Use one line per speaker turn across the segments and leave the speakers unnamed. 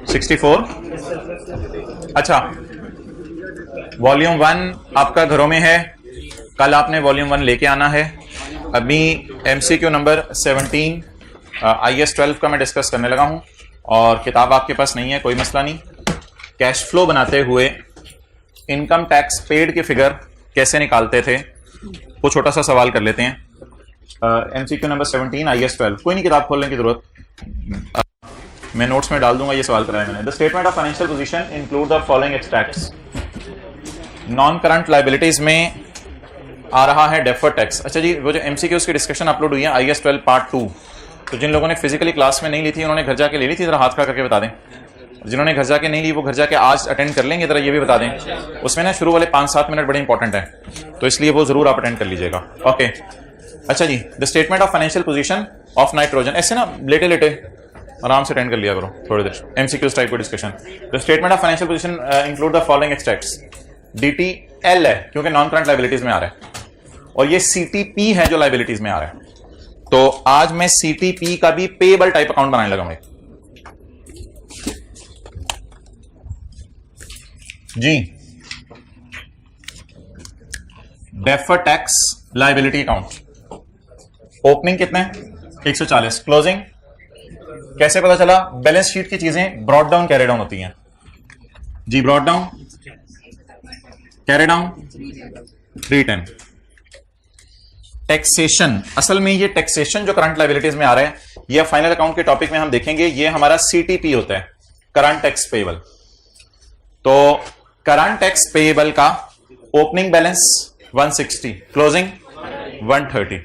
64। अच्छा, वॉल्यूम 1 आपका घरों में है, कल आपने वॉल्यूम 1 लेके आना है। अभी MCQ नंबर 17 IS 12 का मैं डिस्कस करने लगा हूं, और किताब आपके पास नहीं है, कोई मसला नहीं। कैश फ्लो बनाते हुए इनकम टैक्स पेड की फिगर कैसे निकालते थे, वो छोटा सा सवाल कर लेते हैं। MCQ नंबर 17 IS 12, कोई नहीं किताब खोलने की जरूरत, मैं नोट्स में डाल दूंगा, ये सवाल कराया मैंने। The statement of financial position include the following extracts. Non current liabilities में आ रहा है डेफर्ड टैक्स। अच्छा जी, वो जो MCQs की डिस्कशन अपलोड हुई है IS 12 पार्ट 2, तो जिन लोगों ने फिजिकली क्लास में नहीं ली थी उन्होंने घर जाके ले ली थी, जरा हाथ खड़ा करके बता दें। जिन्होंने घर जाके नहीं ली वो घर जाके आज अटेंड कर लेंगे, जरा ये भी बता दें। उसमें ना शुरू वाले 5-7 मिनट बड़े इंपॉर्टेंट है, तो इसलिए वो जरूर आप अटेंड कर लीजिएगा। ओके, अच्छा जी, the statement of financial position of nitrogen, ऐसे ना लेटे लेटे आराम से अटेंड कर लिया करो थोड़ी देर, MCQs टाइप की discussion. The statement of financial position include the following extracts. DTL है क्योंकि नॉन करंट लायबिलिटीज में आ रहा है, और ये CTP है जो लायबिलिटीज में आ रहा है। तो आज मैं CTP का भी पेएबल टाइप अकाउंट बनाने लगा मैं जी। Deferred tax liability account, opening कितने 140, क्लोजिंग कैसे पता चला? बैलेंस शीट की चीजें ब्रॉड डाउन कैरी डाउन होती हैं जी, brought down carry down 310। Taxation, असल में ये टैक्सेशन जो करंट लायबिलिटीज में आ रहा है, ये फाइनल अकाउंट के टॉपिक में हम देखेंगे, ये हमारा CTP होता है, करंट टैक्स पेएबल। तो करंट टैक्स पेएबल का opening balance 160, closing 130।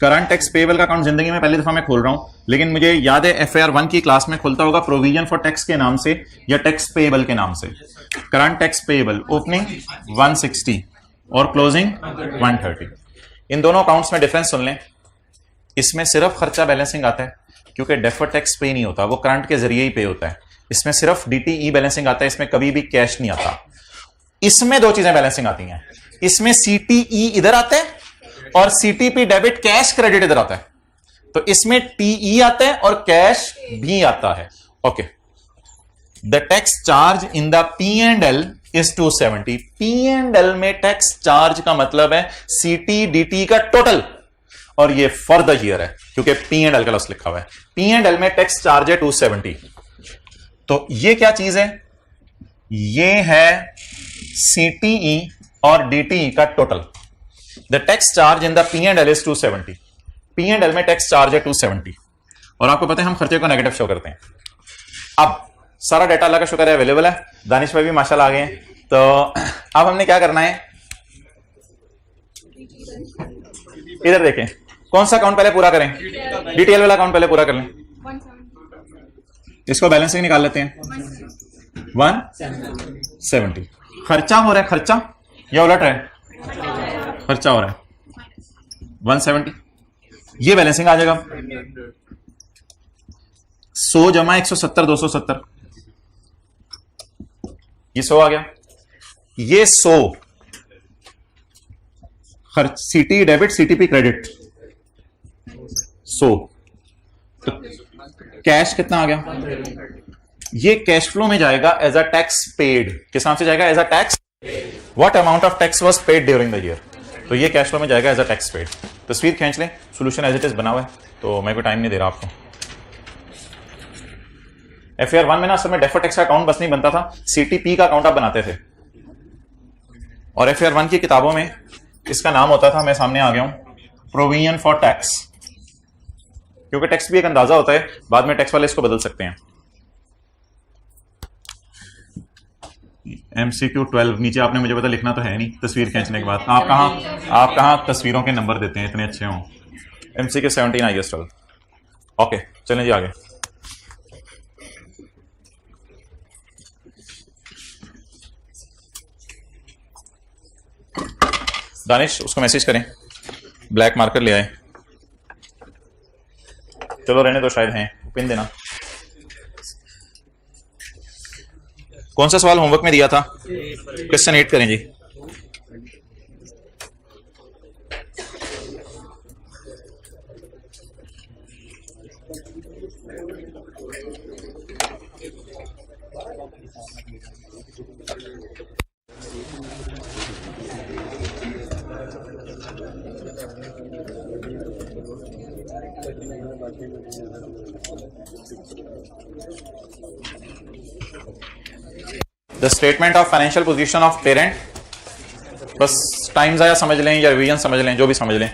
Current tax payable का अकाउंट जिंदगी में पहली दफा मैं खोल रहा हूं, लेकिन मुझे याद है FAR 1 की क्लास में खुलता होगा प्रोविजन फॉर टैक्स के नाम से या टैक्स पेएबल के नाम से। करंट टैक्स पेएबल ओपनिंग 160 और क्लोजिंग 130। इन दोनों अकाउंट्स में डिफरेंस सुन लें। इसमें सिर्फ खर्चा बैलेंसिंग आता है क्योंकि डेफर्ड टैक्स पे नहीं होता, वो करंट के जरिए ही पे होता है। इसमें सिर्फ DTE बैलेंसिंग आता है, इसमें कभी भी कैश नहीं आता। इसमें दो चीजें बैलेंसिंग आती हैं, इसमें CTE इधर आता है और CTP डेबिट कैश क्रेडिट इधर आता है। तो इसमें TE आता है और कैश भी आता है। Okay, the tax charge in the P&L is 270। P&L में टैक्स चार्ज का मतलब है CT/DT का टोटल, और ये फॉर द ईयर है क्योंकि P&L का लफ्ज लिखा हुआ है। P&L में टैक्स चार्ज है 270। तो ये क्या चीज है? ये है CTE और DTE का total. The tax charge in the P&L is 270। P&L में टैक्स चार्ज है 270, और आपको पता है हम खर्चे को नेगेटिव शो करते हैं। अब सारा डाटा अल्लाह का शुक्र है अवेलेबल है, दानिश भाई भी माशाल्लाह आ गए हैं। तो अब हमने क्या करना है, इधर देखें कौन सा अकाउंट पहले पूरा करें, DTL वाला अकाउंट पहले पूरा कर लें। इसको बैलेंसिंग निकाल लेते हैं 170। खर्चा हो रहा है, खर्चा या उलट रहा है, खर्चा हो रहा है 170, ये बैलेंसिंग आ जाएगा 100 जमा 170 270, ये 100 आ गया। ये 100 खर्च CT डेबिट CTP क्रेडिट 100। तो कैश कितना आ गया? ये कैश फ्लो में जाएगा एज अ टैक्स पेड। किस नाम से जाएगा? As a tax. What amount of tax was paid during the year, तो ये कैश फ्लो में जाएगा एज अ टैक्स पेड। तस्वीर खींच लें, सोल्यूशन एज इट इज बना हुआ है, तो मैं कोई टाइम नहीं दे रहा आपको। FAR 1 में ना असल में डेफर्ड टैक्स का अकाउंट बस नहीं बनता था, CTP का अकाउंट आप बनाते थे, और FAR 1 की किताबों में इसका नाम होता था, मैं सामने आ गया हूं, प्रोविजन फॉर टैक्स, क्योंकि टैक्स भी एक अंदाजा होता है, बाद में टैक्स वाले इसको बदल सकते हैं। MCQ 12 नीचे आपने मुझे पता लिखना तो है नहीं, तस्वीर खींचने के बाद आप कहां तस्वीरों के नंबर देते हैं इतने अच्छे हों। MCQ 17 IS 12। ओके चलें जी आगे। दानिश उसको मैसेज करें, ब्लैक मार्कर ले आए। चलो रहने दो, शायद हैं, पिन देना। कौन सा सवाल होमवर्क में दिया था? क्वेश्चन 8 करें जी। The statement of financial position of parent, बस टाइम ज़ाया समझ लें या रिवीजन समझ लें, जो भी समझ लें।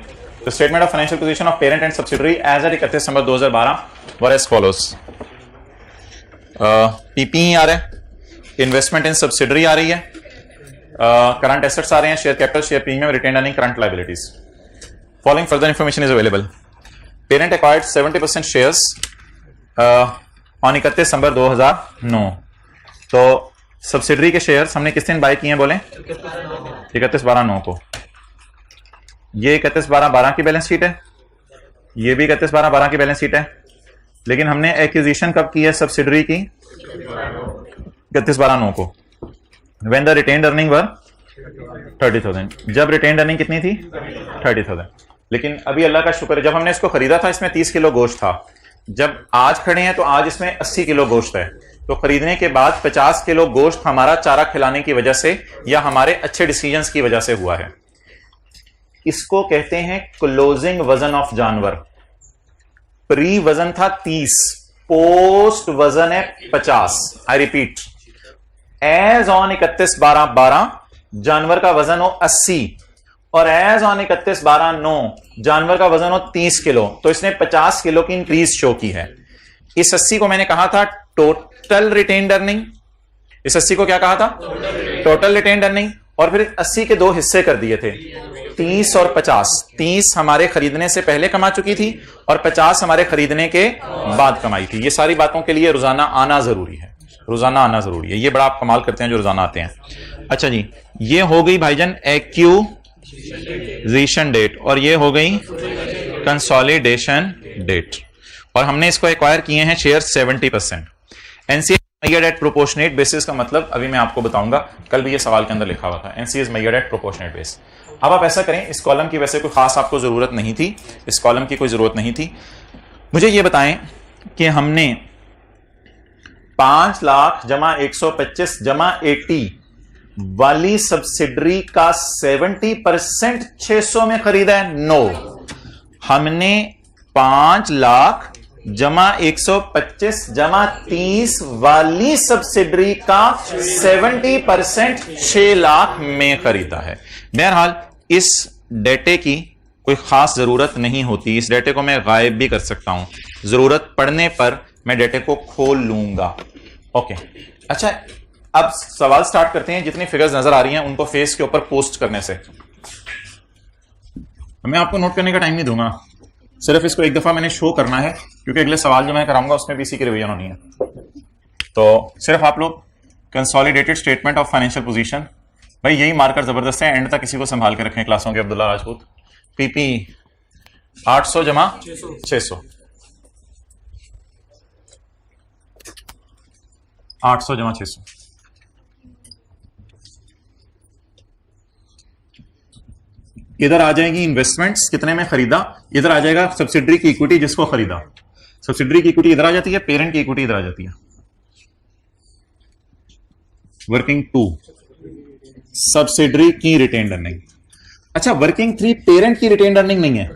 The statement of financial position of parent and subsidiary as at 31 December 2012 were as follows. PP आ रहा है, इन्वेस्टमेंट इन सब्सिडरी आ रही है, करंट एसेट्स आ रहे हैं, share capital, share premium, retained earning, current liabilities. Following further information is available. Parent acquired 70% shares on 31 दिसंबर 2009। तो subsidiary के shares हमने किस दिन बाय किए हैं बोले? 31/12/9 को। ये 31/12/12 की बैलेंस शीट है, ये भी 31/12/12 की बैलेंस शीट है, लेकिन हमने एक्विजिशन कब की है सब्सिडरी की? 31/12/9 को। व्हेन द रिटेन्ड अर्निंग वर 30,000। जब रिटेन्ड अर्निंग कितनी थी? 30,000। लेकिन अभी अल्लाह का शुक्र है, जब हमने इसको खरीदा था इसमें 30 किलो गोश्त था, जब आज खड़े हैं तो आज इसमें 80 किलो गोश्त है। तो खरीदने के बाद 50 किलो गोश्त हमारा चारा खिलाने की वजह से या हमारे अच्छे डिसीजंस की वजह से हुआ है। इसको कहते हैं क्लोजिंग वजन ऑफ जानवर। प्री वजन था 30, पोस्ट वजन है 50। आई रिपीट, एज ऑन 31/12/12 जानवर का वजन हो 80 और एज ऑन 31/12/9 जानवर का वजन हो 30 किलो। तो इसने 50 किलो की इंक्रीज शो की है। इस 80 को मैंने कहा था टोटल रिटेन्ड अर्निंग। इस 80 को क्या कहा था? Total retained earning. और फिर 80 के दो हिस्से कर दिए थे, 30 और 50। 30 हमारे खरीदने से पहले कमा चुकी थी और 50 हमारे खरीदने के बाद कमाई थी। ये सारी बातों के लिए रोजाना आना जरूरी है, रोजाना आना जरूरी है। ये बड़ा आप कमाल करते हैं जो रोजाना आते हैं। अच्छा जी, ये हो गई भाईजान एक्यूजिशन डेट और ये हो गई कंसोलिडेशन डेट। और हमने इसको एक्वायर किए हैं share 70%। NCA measured at proportionate basis का मतलब अभी मैं आपको बताऊंगा, कल भी ये सवाल के अंदर लिखा हुआ था, NCA is measured at proportionate base. अब आप ऐसा करें, इस कॉलम की वैसे कोई खास आपको जरूरत नहीं थी, इस कॉलम की कोई जरूरत नहीं थी। मुझे ये बताएं कि हमने 5 लाख जमा 125 जमा 80 वाली सब्सिडरी का 70% 600 में खरीदा है? नो, हमने 5 लाख जमा 125 जमा 30 वाली सब्सिडरी का 70% 6 लाख में खरीदा है। बहरहाल इस डेटे की कोई खास जरूरत नहीं होती, इस डेटे को मैं गायब भी कर सकता हूं, जरूरत पड़ने पर मैं डेटे को खोल लूंगा। ओके, अच्छा अब सवाल स्टार्ट करते हैं। जितनी फिगर्स नजर आ रही हैं उनको फेस के ऊपर पोस्ट करने से मैं आपको नोट करने का टाइम नहीं दूंगा, सिर्फ इसको एक दफा मैंने शो करना है क्योंकि अगले सवाल जो मैं कराऊंगा उसमें भी इसी की रिवीजन होनी है। तो सिर्फ आप लोग consolidated statement of financial position, भाई यही मार्कर जबरदस्त है, एंड तक किसी को संभाल के रखें क्लासों के। अब्दुल्ला राजपूत, पीपी 800 जमा 600, 800 जमा 600। इधर आ जाएगी इन्वेस्टमेंट्स, कितने में खरीदा, इधर आ जाएगा सब्सिडरी की इक्विटी जिसको खरीदा, सब्सिडरी की इक्विटी इधर आ जाती है, पेरेंट की इक्विटी इधर आ जाती है। वर्किंग 2 सब्सिडरी की रिटेन्ड अर्निंग। अच्छा, वर्किंग 3 पेरेंट की रिटेन्ड अर्निंग नहीं है,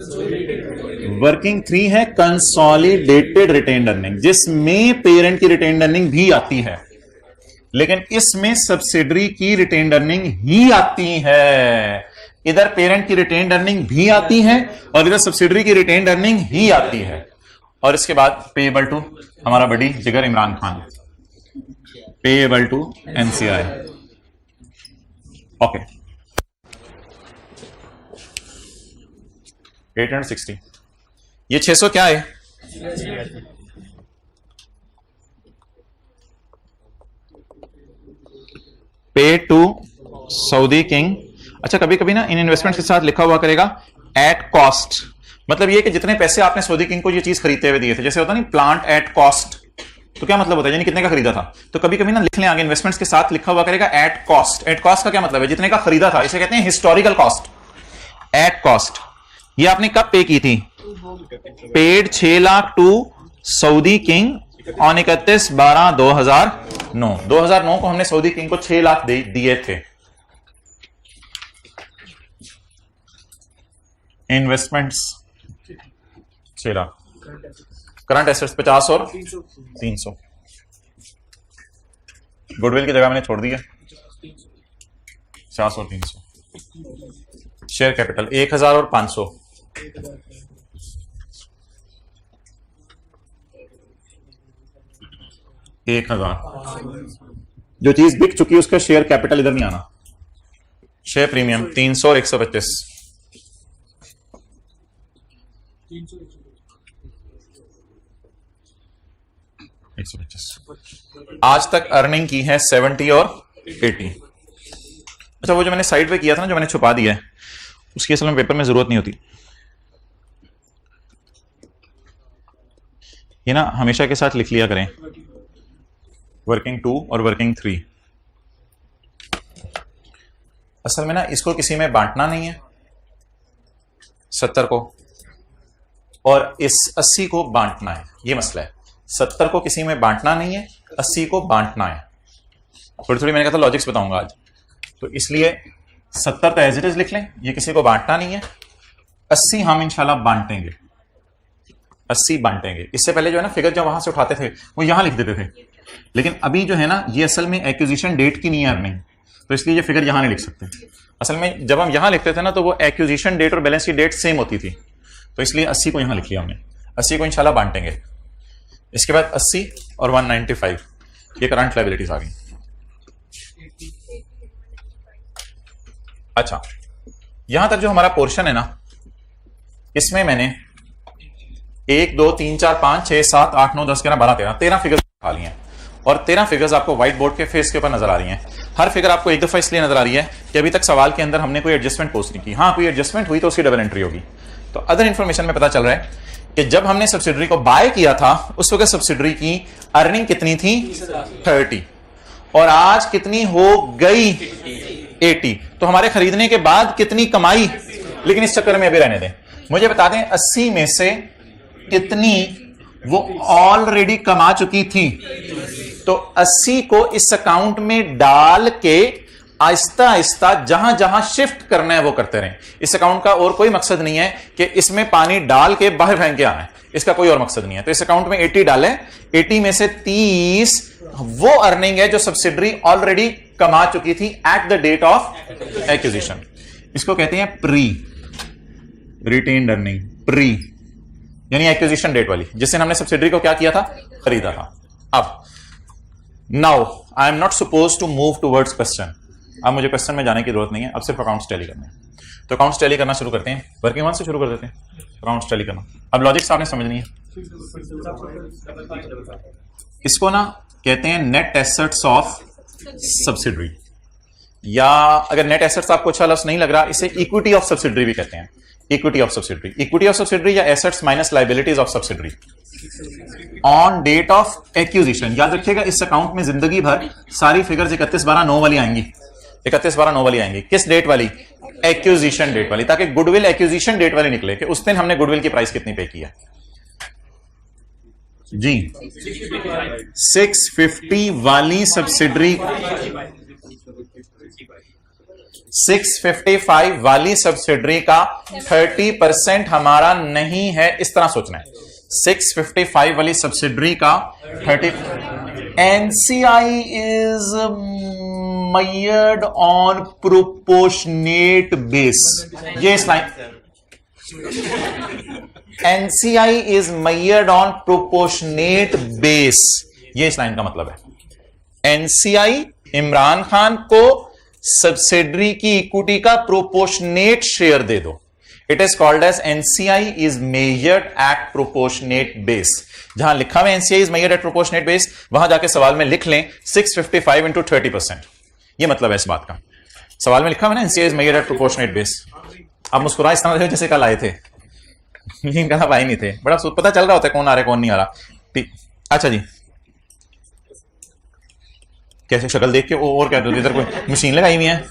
वर्किंग 3 है कंसोलिडेटेड रिटेन्ड अर्निंग, जिसमें पेरेंट की रिटेन्ड अर्निंग भी आती है, लेकिन इसमें सब्सिडरी की रिटेन्ड अर्निंग ही आती है। इधर पेरेंट की रिटेन्ड अर्निंग भी आती है और इधर सब्सिडरी की रिटेन्ड अर्निंग ही आती है। और इसके बाद पेएबल टू हमारा बड़ी जिगर Imran Khan, payable to NCI. Okay, 860, ये 600 क्या है? पे टू सऊदी किंग। अच्छा, कभी कभी ना इन इन्वेस्टमेंट के साथ लिखा हुआ करेगा एट कॉस्ट, मतलब ये कि जितने पैसे आपने सऊदी किंग को ये चीज खरीदते हुए दिए थे, जैसे होता नहीं प्लांट एट कॉस्ट, तो क्या मतलब होता है, यानी कितने का खरीदा था। तो कभी कभी ना लिख लें आगे इन्वेस्टमेंट्स के साथ लिखा हुआ करेगा एट कॉस्ट। एट कॉस्ट का क्या मतलब है? जितने का खरीदा था, इसे कहते हैं हिस्टोरिकल कॉस्ट। एट कॉस्ट ये आपने कब पे की थी? Paid 6 lakh to Saudi king on 31/12/2009। 2009 को हमने सऊदी किंग को 6 लाख दिए थे। इन्वेस्टमेंट्स 6 लाख, करंट एसेट्स 50 और 300। गुडविल की जगह मैंने छोड़ दिया 50 और 300। शेयर कैपिटल 1000 और 500। एक 1000। जो चीज बिक चुकी है उसका शेयर कैपिटल इधर नहीं आना। शेयर प्रीमियम 300 और 125। 125। आज तक अर्निंग की है 70 और 80। अच्छा, वो जो मैंने साइड पे किया था ना, जो मैंने छुपा दिया है, उसकी असल में पेपर में जरूरत नहीं होती। ये ना हमेशा के साथ लिख लिया करें, वर्किंग 2 और वर्किंग 3। असल में ना इसको किसी में बांटना नहीं है 70 को, और इस 80 को बांटना है, ये मसला है। 70 को किसी में बांटना नहीं है, 80 को बांटना है। थोड़ी थोड़ी मैंने कहा था लॉजिक्स बताऊंगा आज, तो इसलिए 70 तो एज इट इज लिख लें, ये किसी को बांटना नहीं है। 80 हम इंशाल्लाह बांटेंगे, 80 बांटेंगे। इससे पहले जो है ना फिगर जब वहां से उठाते थे वो यहां लिख देते थे, लेकिन अभी जो है ना ये असल में एक्विजिशन डेट की नहीं है अर्निंग, तो इसलिए ये फिगर यहां नहीं लिख सकते। असल में जब हम यहां लिखते थे ना तो वो एक्विजिशन डेट और बैलेंस की डेट सेम होती थी, तो इसलिए 80 को यहां लिख लिया हमने। 80 को इंशाल्लाह बांटेंगे। इसके बाद 80 और 195 ये करंट लायबिलिटीज आ गई। अच्छा, यहां तक जो हमारा पोर्शन है ना, इसमें मैंने 1 2 3 4 5 6 7 8 9 10 11 12 13 फिगर्स उठा लिए हैं, और 13 फिगर्स आपको व्हाइट बोर्ड के फेस के ऊपर नजर आ रही हैं। हर फिगर आपको एक दफा इसलिए नजर आ रही है कि अभी तक सवाल के अंदर हमने कोई एडजस्टमेंट पोस्ट नहीं की। हाँ, कोई एडजस्टमेंट हुई तो उसकी डबल एंट्री होगी। तो अदर इंफॉर्मेशन में पता चल रहा है कि जब हमने सब्सिडरी को बाय किया था उस वक्त सब्सिडरी की अर्निंग कितनी थी 30, और आज कितनी हो गई 80। तो हमारे खरीदने के बाद कितनी कमाई, लेकिन इस चक्कर में अभी रहने दें। मुझे बता दें 80 में से कितनी वो ऑलरेडी कमा चुकी थी। तो 80 को इस अकाउंट में डाल के आहिस्ता आहिस्ता जहां जहां शिफ्ट करना है वो करते रहें। इस अकाउंट का और कोई मकसद नहीं है कि इसमें पानी डाल के बाहर फेंक के आना है, इसका कोई और मकसद नहीं है। तो इस अकाउंट में 80 डालें, 80 में से 30 वो अर्निंग है जो सब्सिडरी ऑलरेडी कमा चुकी थी at the date of acquisition. इसको कहते हैं प्री रिटेन्ड अर्निंग, प्री यानी एक्विजिशन डेट वाली, जिससे हमने सब्सिडरी को क्या किया था, खरीदा था। अब now I am not suppose to move towards question. अब मुझे क्वेश्चन में जाने की जरूरत नहीं है, अब सिर्फ अकाउंट्स टैली करना है। तो अकाउंट्स टैली करना शुरू करते हैं, वर्किंग वन से शुरू कर देते हैं अकाउंट्स टैली करना। अब लॉजिक्स आपने समझनी है। इसको ना कहते हैं नेट एसेट्स ऑफ सब्सिडरी, या अगर नेट एसेट्स आपको अच्छा लफ्ज नहीं लग रहा, इसे इक्विटी ऑफ सब्सिडरी भी कहते हैं। Equity of subsidiary, equity of subsidiary या assets minus liabilities of subsidiary on date of acquisition. याद रखिएगा इस अकाउंट में जिंदगी भर सारी फिगर्स 31/12/9 वाली आएंगी, 31/12/9 वाली आएंगी। किस डेट वाली, एक्विजिशन डेट वाली, ताकि गुडविल एक्विजिशन डेट वाली निकले कि उस दिन हमने गुडविल की प्राइस कितनी पे की है जी। 650 वाली सब्सिडरी, 655 वाली सब्सिडरी का 30% हमारा नहीं है, इस तरह सोचना है। 655 वाली सब्सिडरी का 30, NCI is measured on proportionate base। ये slide, NCI is measured on proportionate base, ये इस लाइन का मतलब है। एनसीआई इमरान खान को सब्सिडरी की इक्विटी का प्रोपोर्शनेट शेयर दे दो। It is called as NCI is measured at proportionate base. जहां लिखा हुआ NCI is measured at proportionate base, वहां जाके सवाल में लिख लें 655 इंटू 30%। ये मतलब है इस बात का, सवाल में लिखा हुआ ना NCI is measured at proportionate base. आप मुस्कुरा इस तरह जैसे कल आए थे, लेकिन कल आप आए नहीं थे। बड़ा पता चल रहा होता है कौन आ रहा है कौन नहीं आ रहा। अच्छा जी, कैसे शक्ल देख के और क्या इधर कोई मशीन लगाई हुई है,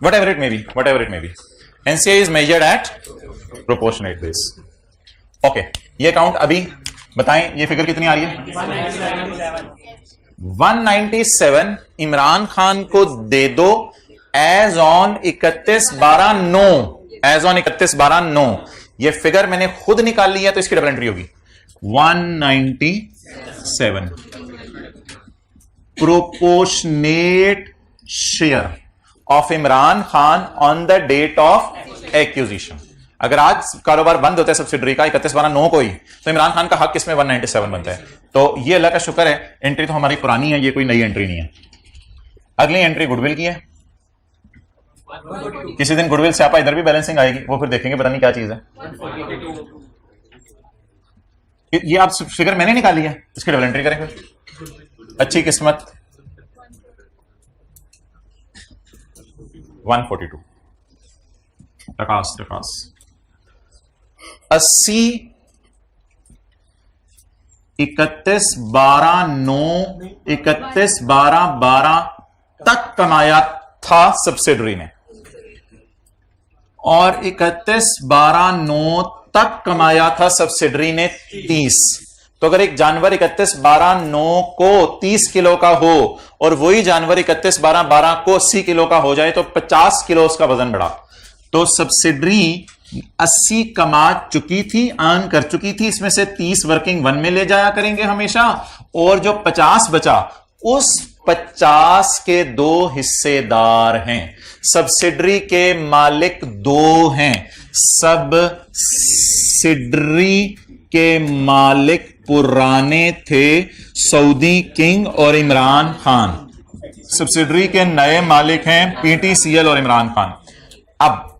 whatever it may be, NCI is measured at proportionate base। Okay, ये अकाउंट अभी बताएं, ये फिगर कितनी आ रही है 197 इमरान खान को दे दो एज ऑन 31/12/9, एज ऑन 31/12/9। ये फिगर मैंने खुद निकाल ली है तो इसकी डबल एंट्री होगी 197 proportionate share of Imran Khan on the date of acquisition. अगर आज कारोबार बंद होता है सब्सिडरी का 31/12/9 को ही, तो इमरान खान का हक किसमें 197 बनता है। तो ये अल्लाह का शुक्र है, एंट्री तो हमारी पुरानी है, ये कोई नई एंट्री नहीं है। अगली एंट्री गुडविल की है। किसी दिन गुडविल से आपा इधर भी बैलेंसिंग आएगी, वो फिर देखेंगे पता नहीं क्या चीज है। ये आप फिगर मैंने निकाली है, इसकी डबल एंट्री करेंगे। अच्छी किस्मत 142 प्रकाश 80 31/12/9 31/12/12 तक कमाया था सब्सिडरी ने, और 31/12/9 तक कमाया था सब्सिडरी ने 30। तो अगर एक जानवर 31/12/9 को 30 किलो का हो और वही जानवर 31/12/12 को 80 किलो का हो जाए तो 50 किलो उसका वजन बढ़ा। तो सब्सिडरी 80 कमा चुकी थी, अर्न कर चुकी थी, इसमें से 30 वर्किंग वन में ले जाया करेंगे हमेशा, और जो 50 बचा उस 50 के 2 हिस्सेदार हैं। सब्सिडरी के मालिक 2 हैं। सब्सिडरी के मालिक पुराने थे सऊदी किंग और इमरान खान। सब्सिडरी के नए मालिक हैं पीटीसीएल और इमरान खान। अब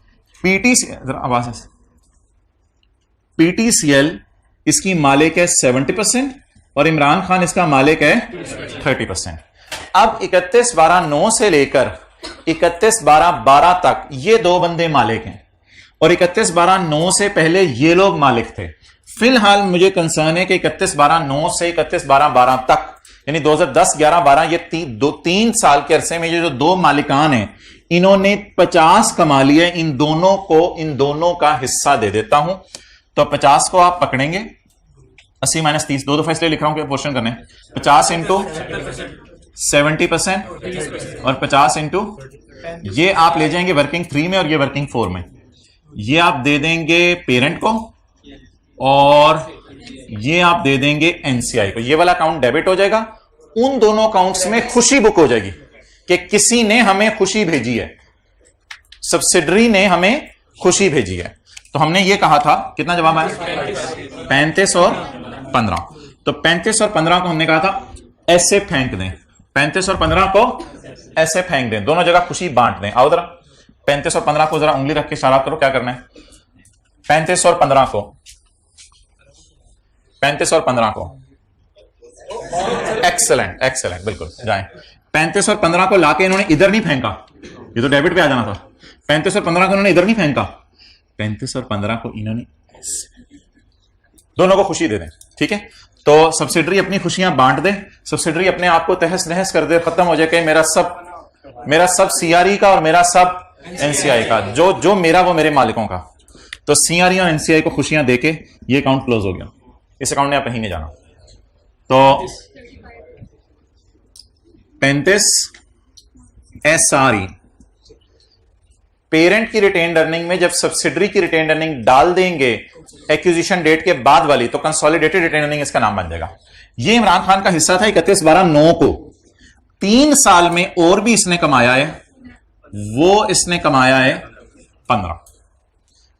पीटीसीएल इसकी मालिक है 70% और इमरान खान इसका मालिक है 30%। अब 31/12/9 से लेकर 31/12/12 तक ये 2 बंदे मालिक हैं, और 31/12/9 से पहले ये लोग मालिक थे। फिलहाल मुझे कंसर्न है कि 31/12/9 से 31/12/12 तक, यानी 2010, 11, 12, ये 3 साल के अरसे में ये जो 2 मालिकान हैं, इन्होंने 50 कमा लिया। इन दोनों का हिस्सा दे देता हूं। तो 50 को आप पकड़ेंगे, 80 - 30, 2 दफा इसलिए लिख रहा हूं कि पोर्शन करने। 50 इंटू 70% और 50 इंटू ये आप ले जाएंगे वर्किंग 3 में और ये वर्किंग 4 में। ये आप दे देंगे पेरेंट को और ये आप दे देंगे एनसीआई को। ये वाला अकाउंट डेबिट हो जाएगा। उन दोनों अकाउंट्स में खुशी बुक हो जाएगी कि किसी ने हमें खुशी भेजी है, सब्सिडरी ने हमें खुशी भेजी है। तो हमने ये कहा था, कितना जवाब आया? 35 और 15। तो 35 और 15 को हमने कहा था ऐसे फेंक दें, 35 और 15 को ऐसे फेंक दें, दोनों जगह खुशी बांट दें। आओ जरा 35 और 15 को जरा उंगली रख के इशारा करो क्या करना है। 35 और 15 को, 35 और 15 को, एक्सेलेंट एक्सेलेंट, बिल्कुल जाएं। 35 और 15 को लाके इन्होंने इधर नहीं फेंका, ये तो डेबिट पे आ जाना था। 35 और 15 को इन्होंने इधर नहीं फेंका, 35 और 15 को इन्होंने दोनों को खुशी दे दें। ठीक है, तो सब्सिडरी अपनी खुशियां बांट दे, सब्सिडरी अपने आप को तहस नहस कर दे, खत्म हो जाए कि मेरा सब सीआरई का और मेरा सब एनसीआई का, जो मेरा वो मेरे मालिकों का। तो सीआरई और एनसीआई को खुशियां देके ये अकाउंट क्लोज हो गया। इस अकाउंट में आप कहीं नहीं जाना। तो 35 एसआरई पेरेंट की रिटेन्ड अर्निंग में जब सब्सिडरी की रिटेन्ड अर्निंग डाल देंगे एक्विजिशन डेट के बाद वाली, तो कंसोलिडेटेड रिटेन्ड अर्निंग इसका नाम बन जाएगा। ये इमरान खान का हिस्सा था 31/12/9 को। 3 साल में और भी इसने कमाया है, वो इसने कमाया है 15।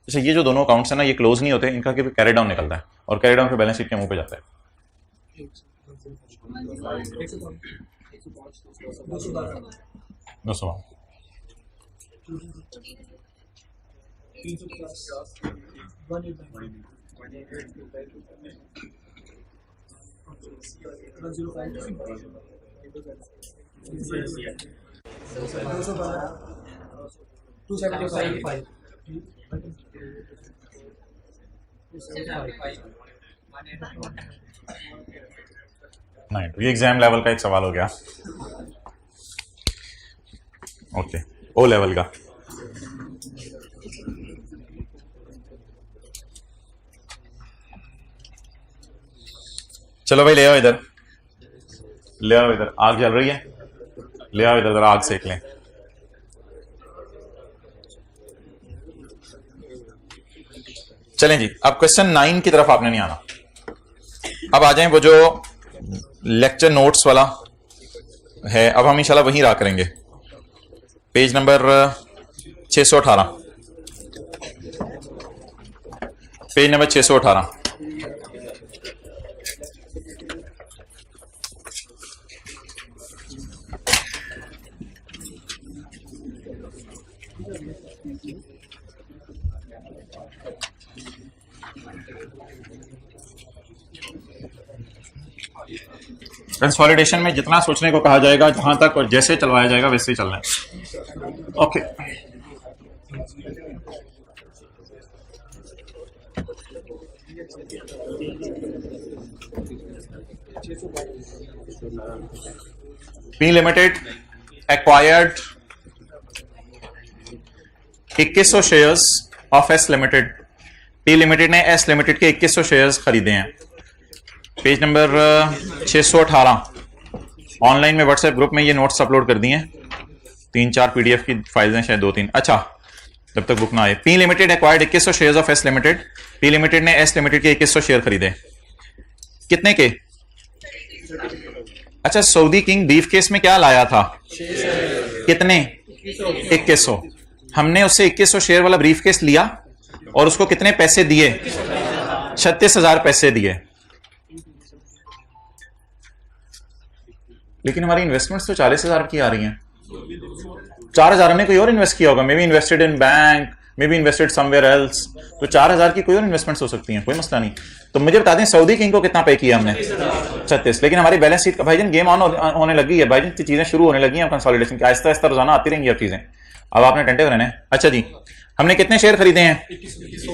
अच्छा, ये जो दोनों अकाउंट्स है ना, ये क्लोज नहीं होते, इनका कैरी डाउन निकलता है और कैरी डाउन फिर बैलेंस शीट के मुंह पे जाता है। नहीं, तो ये एग्जाम लेवल का एक सवाल हो गया। ओके, ओ लेवल का। चलो भाई ले आओ इधर, ले आओ इधर, आग जल रही है, ले आओ इधर, जरा आग सेक लें। चलें जी, अब क्वेश्चन 9 की तरफ आपने नहीं आना। अब आ जाएं वो जो लेक्चर नोट्स वाला है, अब हम इंशाल्लाह वहीं रहा करेंगे। Page number 618, page number 618। Consolidation में जितना सोचने को कहा जाएगा, जहां तक और जैसे चलवाया जाएगा वैसे ही चलना है। Okay, P limited acquired 2100 shares of S limited. P limited ने एस लिमिटेड के 2100 शेयर्स खरीदे हैं। Page number 618। ऑनलाइन में व्हाट्सएप ग्रुप में ये नोट्स अपलोड कर दिए हैं, 3-4 पीडीएफ की फाइल्स हैं, शायद 2-3। अच्छा, जब तक बुक ना आए। P limited acquired 2100 shares of S limited. P limited ने एस लिमिटेड के 2100 शेयर खरीदे। कितने के? अच्छा, सऊदी किंग ब्रीफ केस में क्या लाया था? कितने? 2100। हमने उससे 2100 शेयर वाला ब्रीफ केस लिया और उसको कितने पैसे दिए? 36,000 पैसे दिए। लेकिन हमारी इन्वेस्टमेंट्स तो 40,000 की आ रही हैं। 4,000 हमने कोई और इन्वेस्ट किया होगा, may be invested in bank, may be invested somewhere else. तो 4,000 की कोई और इन्वेस्टमेंट्स हो सकती हैं, कोई मसला नहीं। तो मुझे बता दें, सऊदी किंग को कितना पे किया हमने? 36। लेकिन हमारी बैलेंस शीट का भाईजान गेम ऑन होने लगी है, भाईजान चीजें शुरू होने लगी हैं कंसोलिडेशन की, आहिस्ता आहिस्ता रोजाना आती रहेंगी अब चीजें। अब आपने टेंटिव रहना है। अच्छा जी, हमने कितने शेयर खरीदे हैं?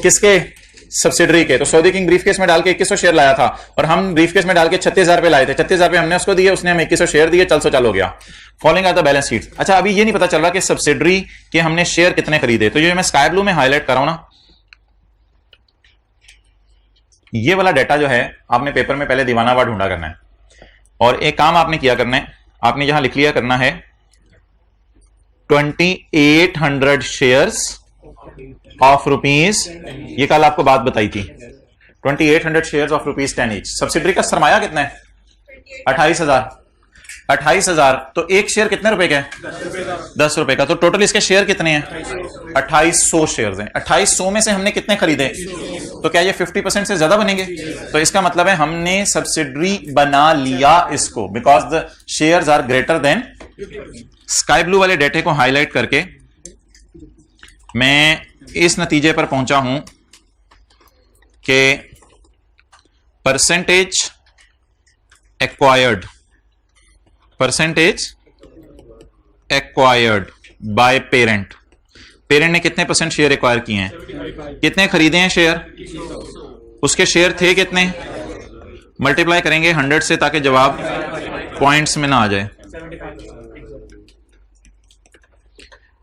किसके? सब्सिडरी के। तो सऊदी किंग ब्रीफ केस में डाल के 2100 शेयर लाया था और हम ब्रीफ केस में डाल के 36,000 पे लाए थे। 36,000 पे हमने उसको दिए, उसने हमें 2100 शेयर दिए, चल हो गया। Following are the balance sheet. अच्छा, अभी ये नहीं पता चल रहा कि सब्सिडरी के हमने शेयर कितने खरीदे। तो ये मैं स्काई ब्लू में हाईलाइट कर रहा हूं ना, ये वाला डाटा जो है आपने पेपर में पहले दीवानावार ढूंढा करना है। और एक काम आपने किया करना है, आपने यहां लिख लिया करना है 2800 शेयर्स ऑफ रुपीज, ये कल आपको बात बताई थी, 2800 shares of rupees 10 each. Subsidiary का सरमाया कितना है? 28,000। 28,000 तो एक शेयर कितने रुपए का है? 10 रुपए का। तो टोटल इसके शेयर कितने हैं? 2800 शेयर हैं। 2800 में से हमने कितने खरीदे? तो क्या ये 50% से ज्यादा बनेंगे? तो इसका मतलब है हमने सब्सिडरी बना लिया इसको, because the shares are greater than. Sky blue वाले डेटे को हाईलाइट करके मैं इस नतीजे पर पहुंचा हूं कि percentage acquired by parent, parent ने कितने परसेंट शेयर एक्वायर किए हैं? कितने खरीदे हैं शेयर? उसके शेयर थे कितने? मल्टीप्लाई करेंगे 100 से ताकि जवाब पॉइंट्स में ना आ जाए।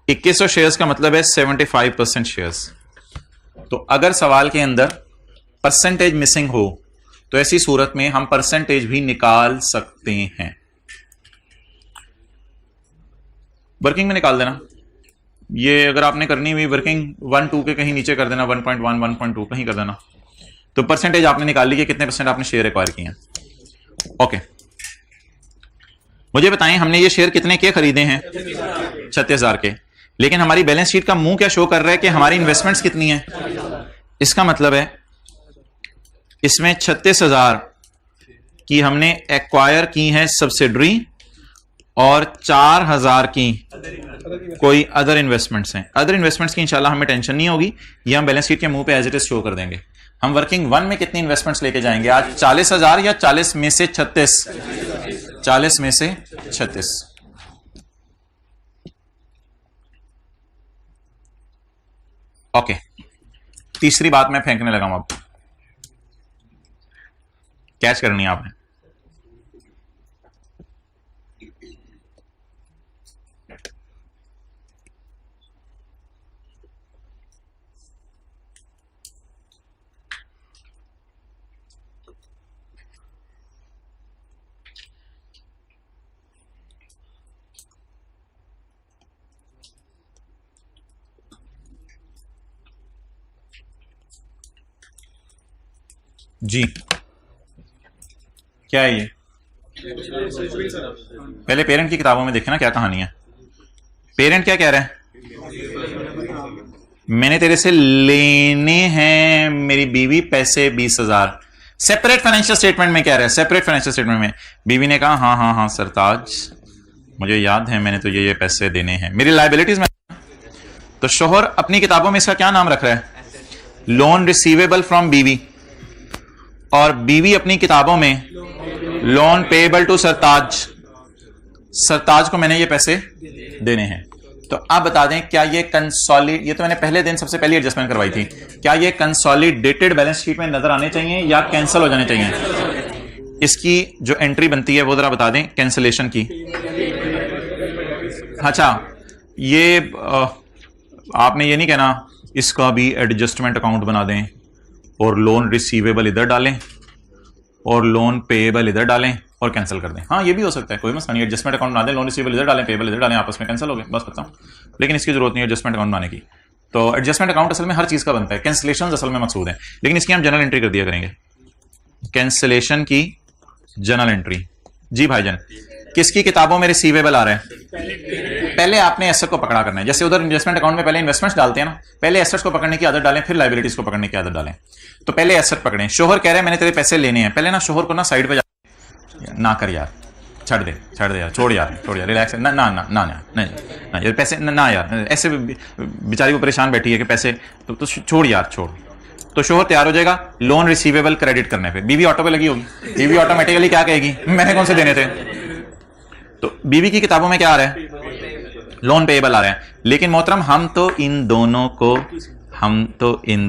2100 शेयर्स का मतलब है 75% शेयर्स। तो अगर सवाल के अंदर परसेंटेज मिसिंग हो तो ऐसी सूरत में हम परसेंटेज भी निकाल सकते हैं। वर्किंग में निकाल देना, ये अगर आपने करनी हुई वर्किंग 1-2 के कहीं नीचे कर देना, 1.1 1.2 कहीं कर देना, तो परसेंटेज आपने निकाल ली कि कितने परसेंट आपने शेयर एक्वायर किए हैं। ओके, मुझे बताएं हमने ये शेयर कितने के खरीदे हैं? 36,000 के। लेकिन हमारी बैलेंस शीट का मुंह क्या शो कर रहा है कि हमारी इन्वेस्टमेंट्स कितनी है? इसका मतलब है इसमें 36,000 की हमने एक्वायर की है सब्सिडरी और 4,000 की कोई अदर इन्वेस्टमेंट्स हैं। अदर इन्वेस्टमेंट्स की इंशाल्लाह हमें टेंशन नहीं होगी, ये हम बैलेंस शीट के मुंह पे एज इट इज शो कर देंगे। हम वर्किंग 1 में कितनी इन्वेस्टमेंट्स लेके जाएंगे आज? 40,000 या 40 में से 36? 40 में से 36। ओके, तीसरी बात मैं फेंकने लगा हूं, अब कैच करनी है आपने। जी क्या है ये? पहले पेरेंट की किताबों में देखे ना क्या कहानी है। पेरेंट क्या कह रहा है? मैंने तेरे से लेने हैं मेरी बीवी पैसे 20,000। सेपरेट फाइनेंशियल स्टेटमेंट में क्या रहा है? सेपरेट फाइनेंशियल स्टेटमेंट में बीवी ने कहा हाँ हाँ हाँ सरताज मुझे याद है मैंने तुझे ये पैसे देने हैं मेरी लायबिलिटीज में। तो शोहर अपनी किताबों में इसका क्या नाम रख रहा है? लोन रिसीवेबल फ्रॉम बीवी, और बीवी अपनी किताबों में लोन पेएबल टू सरताज। सरताज को मैंने ये पैसे देने हैं। तो आप बता दें क्या ये ये तो मैंने पहले दिन सबसे पहली एडजस्टमेंट करवाई थी, क्या ये कंसोलिडेटेड बैलेंस शीट में नजर आने चाहिए या कैंसिल हो जाने चाहिए? इसकी जो एंट्री बनती है वो जरा बता दें कैंसिलेशन की। अच्छा ये आपने ये नहीं कहना इसका भी एडजस्टमेंट अकाउंट बना दें और लोन रिसीवेबल इधर डालें और लोन पेएबल इधर डालें और कैंसिल कर दें। हाँ ये भी हो सकता है, कोई मसला नहीं। एडजस्टमेंट अकाउंट बना दें, लोन रिसीवेबल इधर डालें, पेएबल इधर डालें, आपस में कैंसिल हो गए, बस खत्म। लेकिन इसकी जरूरत नहीं है एडजस्टमेंट अकाउंट बनाने की। तो एडजस्टमेंट अकाउंट असल में हर चीज का बनता है, कैंसिलेशन असल में मकसूद है, लेकिन इसकी हम जनरल एंट्री कर दिया करेंगे। कैंसिलेशन की जनरल एंट्री। जी भाईजान किसकी किताबों में रिसीवेबल आ रहा है? पहले आपने एसेट को पकड़ा करना है। जैसे उधर इन्वेस्टमेंट अकाउंट में पहले इन्वेस्टमेंट्स डालते हैं ना, पहले एसेट्स को पकड़ने की आदत डालें फिर लायबिलिटीज को पकड़ने की आदत डालें। तो पहले एसेट पकड़ें। शोहर कह रहे हैं मैंने तेरे पैसे लेने हैं, पहले ना शोहर को ना साइड पे ना कर यार, छड़ दे यार, छोड़ यार रिलैक्स, ना ना ना ना ना ना यार पैसे ना यार, ऐसे बेचारी को परेशान बैठी है कि पैसे तो छोड़ यार छोड़। तो शोहर तैयार हो जाएगा लोन रिसीवेबल क्रेडिट करने पे। बीवी ऑटो पे लगी होगी, बीवी ऑटोमेटिकली क्या कहेगी मैंने कौन से देने थे। तो बीवी की किताबों में क्या आ रहा है? लोन पेएबल आ रहा है। लेकिन मोहतरम हम तो इन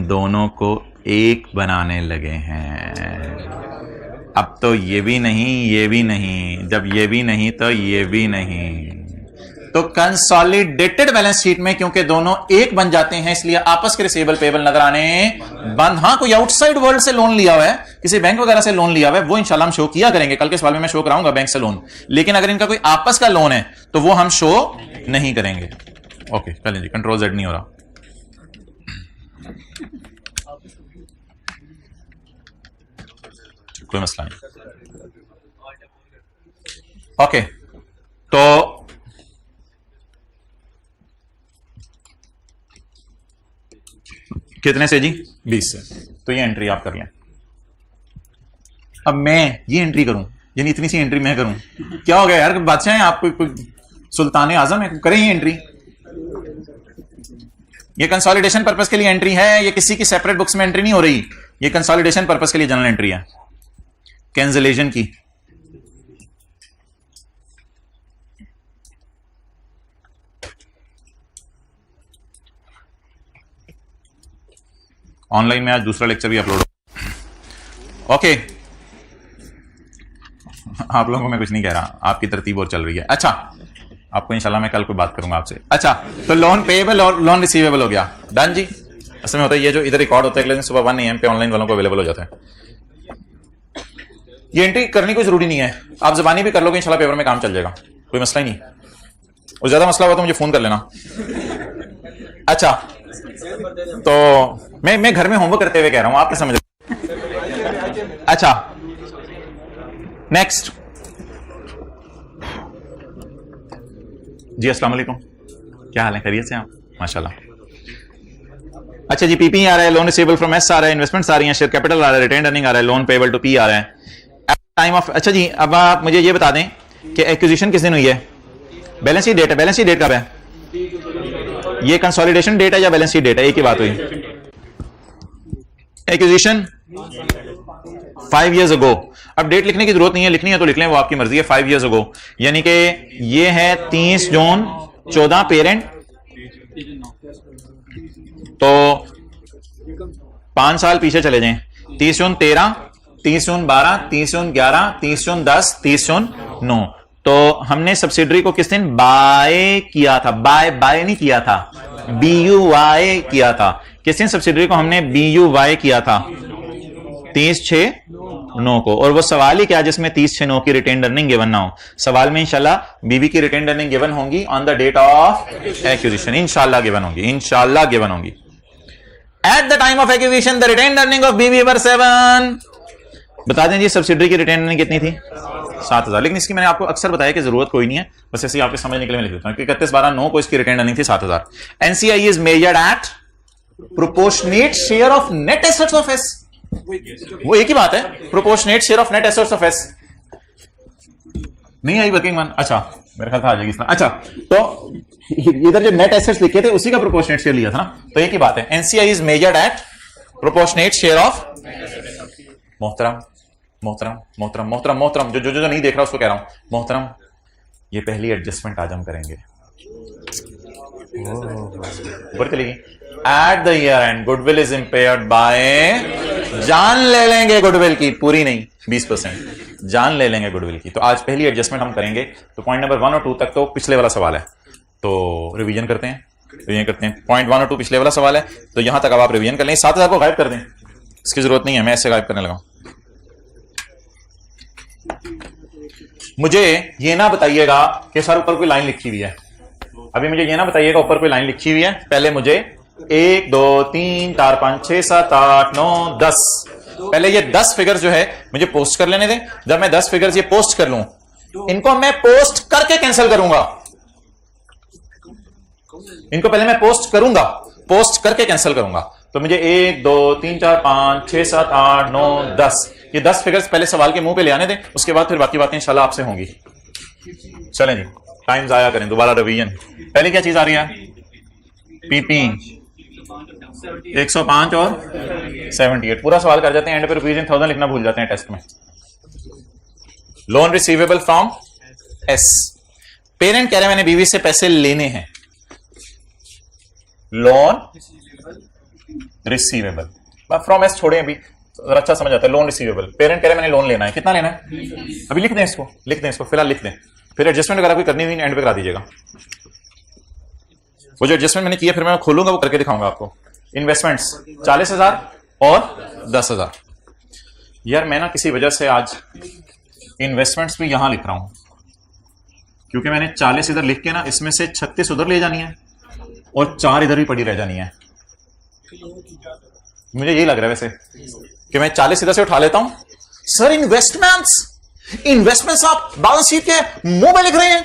दोनों को एक बनाने लगे हैं। अब तो ये भी नहीं, जब ये भी नहीं तो ये भी नहीं। तो कंसोलिडेटेड बैलेंस शीट में क्योंकि दोनों एक बन जाते हैं इसलिए आपस के रिसीवेबल पेएबल नजर आने बंद। हाँ कोई आउटसाइड वर्ल्ड से लोन लिया हुआ है, किसी बैंक वगैरह से लोन लिया हुआ है, वो इंशाल्लाह हम शो किया करेंगे। कल के सवाल में मैं शो कराऊंगा बैंक से लोन। लेकिन अगर इनका कोई आपस का लोन है तो वो हम शो नहीं करेंगे। ओके चलें जी, कंट्रोल जेड नहीं हो रहा। कोई मसला नहीं। ओके तो कितने से जी? 20 से। तो ये एंट्री आप कर लें। अब मैं ये एंट्री करूं, यानी इतनी सी एंट्री मैं करूं, क्या हो गया यार? बादशाह हैं आप, कोई सुल्तान आजम है, करें ये एंट्री। ये कंसोलिडेशन पर्पस के लिए एंट्री है, ये किसी की सेपरेट बुक्स में एंट्री नहीं हो रही, ये कंसोलिडेशन पर्पस के लिए जनरल एंट्री है कैंसिलेशन की। ऑनलाइन में आज दूसरा लेक्चर भी अपलोड हो। ओके आप लोगों को मैं कुछ नहीं कह रहा, आपकी तरतीब और चल रही है। अच्छा आपको इंशाल्लाह मैं कल कोई बात करूंगा आपसे। अच्छा तो लोन पेएबल और लोन रिसीवेबल हो गया, डन जी। असल में होता है ये जो इधर रिकॉर्ड होता है अगले दिन सुबह 1 AM पे ऑनलाइन वालों को अवेलेबल हो जाता है। ये एंट्री करनी कोई जरूरी नहीं है, आप जबानी भी कर लोगे इंशाल्लाह पेपर में काम चल जाएगा, कोई मसला ही नहीं। और ज्यादा मसला हुआ तो मुझे फोन कर लेना। अच्छा तो मैं घर में होमवर्क करते हुए कह रहा हूं, आप क्या समझ रहे? अच्छा नेक्स्ट जी, अस्सलाम वालेकुम, क्या हाल है? खैरियत से आप? माशाल्लाह। अच्छा जी, पीपी आ रहा है, लोन रिसीवेबल फ्रॉम एस आ रहा है, इन्वेस्टमेंट्स आ रही हैं, शेयर कैपिटल आ रहा है, रिटेन अर्निंग आ रहा है, लोन पेएबल टू पी आ रहा है टाइम ऑफ। अच्छा जी अब आप मुझे ये बता दें कि एक्विजिशन किस दिन हुई है? बैलेंस शीट डेट है, बैलेंस शीट डेट कब है? ये कंसोलिडेशन डेट है या बैलेंस शीट डेट है? एक ही बात हुई। Acquisition 5 years ago। अब डेट लिखने की जरूरत नहीं है, लिखनी है तो लिख लें, वो आपकी मर्जी है। 5 years ago यानी कि ये है 30 जून 14 पेरेंट, तो 5 साल पीछे चले जाएं। 30 जून 13, 30 जून 12, 30 जून 11, 30 जून 10, 30 जून 9। तो हमने सब्सिडरी को किस दिन बाय किया था? बाय नहीं किया था, BUY किया था। किस दिन सब्सिडरी को हमने BUY किया था? 30/6/9 को। और वो सवाल ही क्या जिसमें 30/6/9 की रिटेन अर्निंग गिवन ना हो? सवाल में इंशाल्लाह बीवी की रिटेन अर्निंग गिवन होंगी on the date of acquisition, इंशाल्लाह गिवन होंगी, इंशाल्लाह गिवन होंगी। At the time of acquisition the retain earning of BV वर 7 बता दें जी सब्सिडरी की रिटेन अर्निंग कितनी थी 7,000, लेकिन इसकी मैंने आपको अक्सर बताया कि जरूरत कोई नहीं है, बस ऐसे ही आपके समझने के लिए मैं लिख देता हूं कि 31/12/9 को इसकी रिटेन अर्निंग थी 7,000। NCI is measured at proportionate share of net assets of S, वो एक ही बात है, proportionate share of net assets of S. नहीं आई वर्किंग वन, अच्छा मेरे ख्याल था आ जाएगी इसमें। अच्छा तो इधर जो नेट एसेट्स लिखे थे उसी का प्रोपोर्शनेट शेयर लिया था ना, तो एक ही बात है, NCI is measured at proportionate share of. मोहतरम मोहतरम मोहतरम मोहतरम मोहतरम, जो जो जो नहीं देख रहा उसको कह रहा हूं मोहतरम, ये पहली एडजस्टमेंट आज हम करेंगे। ऊपर चलेगी। At the year end goodwill is impaired by, जान ले लेंगे गुडविल की, पूरी नहीं 20% जान ले लेंगे गुडविल की। तो आज पहली एडजस्टमेंट हम करेंगे। तो पॉइंट नंबर 1 और 2 तक तो पिछले वाला सवाल है, तो रिवीजन करते हैं, रिवीजन करते हैं। पॉइंट 1 और 2 पिछले वाला सवाल है, तो यहां तक अब आप रिवीजन कर लें। 7,000 को गायब कर दें, इसकी जरूरत नहीं है, मैं ऐसे गायब करने लगा। मुझे ये ना बताइएगा कि सर ऊपर कोई लाइन लिखी हुई है, अभी मुझे ये ना बताइएगा ऊपर कोई लाइन लिखी हुई है। पहले मुझे 1 2 3 4 5 6 7 8 9 10, पहले ये 10 फिगर्स जो है मुझे पोस्ट कर लेने दें। जब मैं 10 फिगर्स ये पोस्ट कर लूं, इनको मैं पोस्ट करके कैंसिल करूंगा, इनको पहले मैं पोस्ट करूंगा, पोस्ट करके कैंसिल करूंगा। तो मुझे 1 2 3 4 5 6 7 8 9 10, ये 10 फिगर्स पहले सवाल के मुंह पे ले आने दें, उसके बाद फिर बाकी बातें इंशाल्लाह आपसे होंगी। चलें जी, टाइम जाया करें, दोबारा रिवीजन। पहले क्या चीज आ रही है, पीपी 105 और 78, पूरा सवाल कर जाते हैं, एंड पे रुपीज इन 1000 लिखना भूल जाते हैं टेस्ट में। Loan receivable from S, parent कह रहे हैं मैंने बीवी से पैसे लेने हैं, लोन रिसीवेबल फ्रॉम एस छोड़े, अभी अच्छा समझ आता है। लोन रिसीवेबल, पेरेंट कह रहे हैं मैंने लोन लेना है, कितना लेना है, अभी लिख दें इसको, लिख दें इसको, फिलहाल लिख दें, फिर एडजस्टमेंट वगैरह कोई करनी हुई एंड पे करा दीजिएगा। वो जो एडजस्टमेंट मैंने किया फिर मैं खोलूंगा, वो करके दिखाऊंगा आपको। इन्वेस्टमेंट्स 40,000 और 10,000। यार मैं ना किसी वजह से आज इन्वेस्टमेंट्स भी यहां लिख रहा हूं, क्योंकि मैंने 40 इधर लिख के ना इसमें से 36 उधर ले जानी है और 4 इधर भी पड़ी रह जानी है। मुझे यही लग रहा है वैसे कि मैं 40 इधर से उठा लेता हूं। सर इन्वेस्टमेंट्स, इन्वेस्टमेंट्स आप बैलेंस शीट के मुंह पे लिख रहे हैं,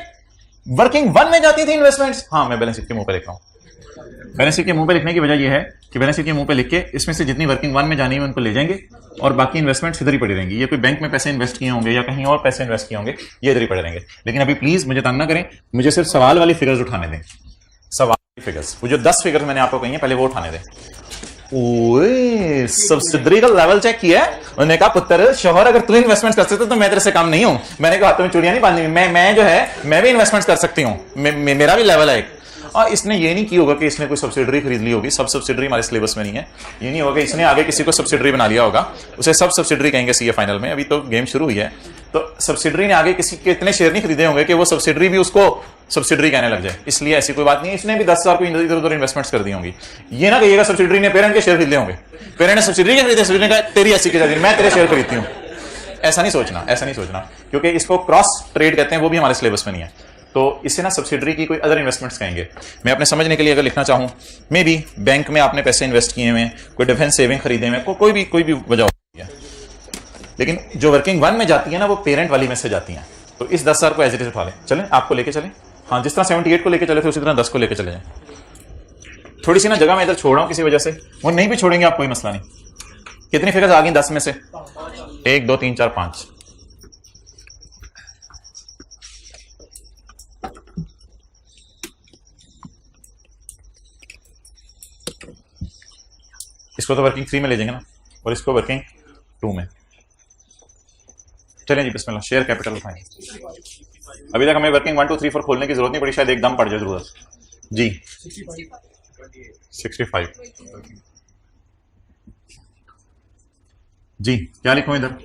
वर्किंग वन में जाती थी इन्वेस्टमेंट्स। हाँ मैं बैलेंस शीट के मुंह पे लिख रहा हूं। बैलेंस शीट के मुंह पे लिखने की वजह यह है कि बैलेंस शीट के मुंह पे लिख के इसमें से जितनी वर्किंग वन में जानी है उनको ले जाएंगे और बाकी इन्वेस्टमेंट्स इधर ही पड़ी रहेंगी। ये कोई बैंक में पैसे इन्वेस्ट किए होंगे या कहीं और पैसे इन्वेस्ट किए होंगे, ये इधर ही पड़े रहेंगे। लेकिन अभी प्लीज मुझे तंग ना करें, मुझे सिर्फ सवाल वाली फिगर्स उठाने दें, सवाल वाली फिगर्स, वो जो 10 फिगर्स मैंने आपको कही है पहले वो उठाने दें। ओए सब्सिडरी का लेवल चेक किया, उन्होंने कहा पुत्र शोहर अगर तू इन्वेस्टमेंट कर सकते तो मैं तेरे से कम नहीं हूं। मैंने कहा तुम्हें चूड़ियां नहीं बांधनी, मैं जो है मैं भी इन्वेस्टमेंट कर सकती हूं, मेरा भी लेवल है एक। और इसने ये नहीं की होगा कि इसने कोई सब्सिडरी खरीद ली होगी, सब सब्सिडरी हमारे सिलेबस में नहीं है। ये नहीं होगा इसने आगे किसी को सब्सिडरी बना लिया होगा, उसे सब सब्सिडरी कहेंगे सीए फाइनल में, अभी तो गेम शुरू हुई है। तो सब्सिडरी ने आगे किसी के इतने शेयर नहीं खरीदे होंगे कि वो सब्सिडरी भी उसको सब्सिडरी कहने लग जाए, इसलिए ऐसी कोई बात नहीं है। इसने भी 10,000 को इधर उधर इन्वेस्टमेंट्स कर दी होंगी। ये ना कहिएगा सब्सिडरी ने पेरेंट के शेयर खरीदे होंगे, पेरेंट ने सब्सिडरी के खरीदे, सब्सिडरी ने कहा तेरी ऐसी की जाती, मैं तेरे शेयर खरीदती हूँ। ऐसा नहीं सोचना, ऐसा नहीं सोचना, क्योंकि इसको क्रॉस ट्रेड कहते हैं, वो भी हमारे सिलेबस में नहीं है। तो इससे ना सब्सिडरी की कोई अदर इन्वेस्टमेंट्स कहेंगे। मैं अपने समझने के लिए अगर लिखना चाहूं, मे बी बैंक में आपने पैसे इन्वेस्ट किए हुए, कोई डिफेंस सेविंग खरीदे हुए, कोई भी वजह होती है, लेकिन जो वर्किंग वन में जाती है ना वो पेरेंट वाली में से जाती हैं। तो इस 10,000 को एज इट इज उठा लें, चलें आपको लेके चलें। हाँ जिस तरह 78 को लेके चले थे उसी तरह 10 को लेके चले जाएं। थोड़ी सी ना जगह मैं इधर छोड़ रहा हूं किसी वजह से, वो नहीं भी छोड़ेंगे आप कोई मसला नहीं। कितनी फिगर्स आ गई 10 में से, 1 2 3 4 5। इसको तो वर्किंग 3 में ले जाएंगे ना, और इसको वर्किंग 2 में। चलें जी बिस्मिल्लाह, शेयर कैपिटल उठाएं। अभी तक हमें वर्किंग 1 2 3 4 खोलने की जरूरत नहीं पड़ी, शायद एकदम पड़ जाए जरूरत जी। 65 जी, क्या लिखूं इधर,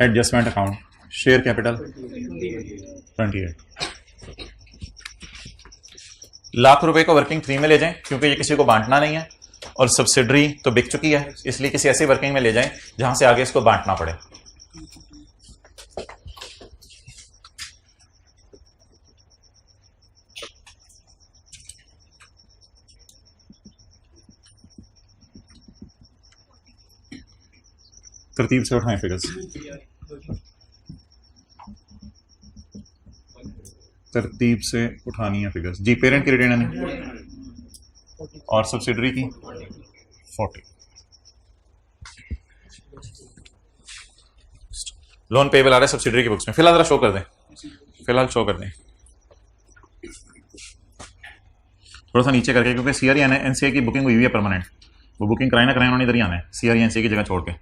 adjustment account, share capital 28 lakh रुपए को वर्किंग 3 में ले जाएं, क्योंकि ये किसी को बांटना नहीं है और सब्सिडरी तो बिक चुकी है, इसलिए किसी ऐसी वर्किंग में ले जाएं जहां से आगे इसको बांटना पड़े। तरतीब से उठाएं फिगर्स, तरतीब से उठानी है फिगर्स जी। पेरेंट की रिटेन अर्निंग और सब्सिडरी की 40। लोन पेबल आ रहा है सब्सिडरी की बुक्स में, फिलहाल जरा शो कर दें, फिलहाल शो कर दें थोड़ा सा नीचे करके, क्योंकि सीआरई एनसीए की बुकिंग हुई हुई है परमानेंट, वो बुकिंग कराए ना कराए उन्होंने इधर ही आना है सीआरई एनसीए की जगह छोड़ के।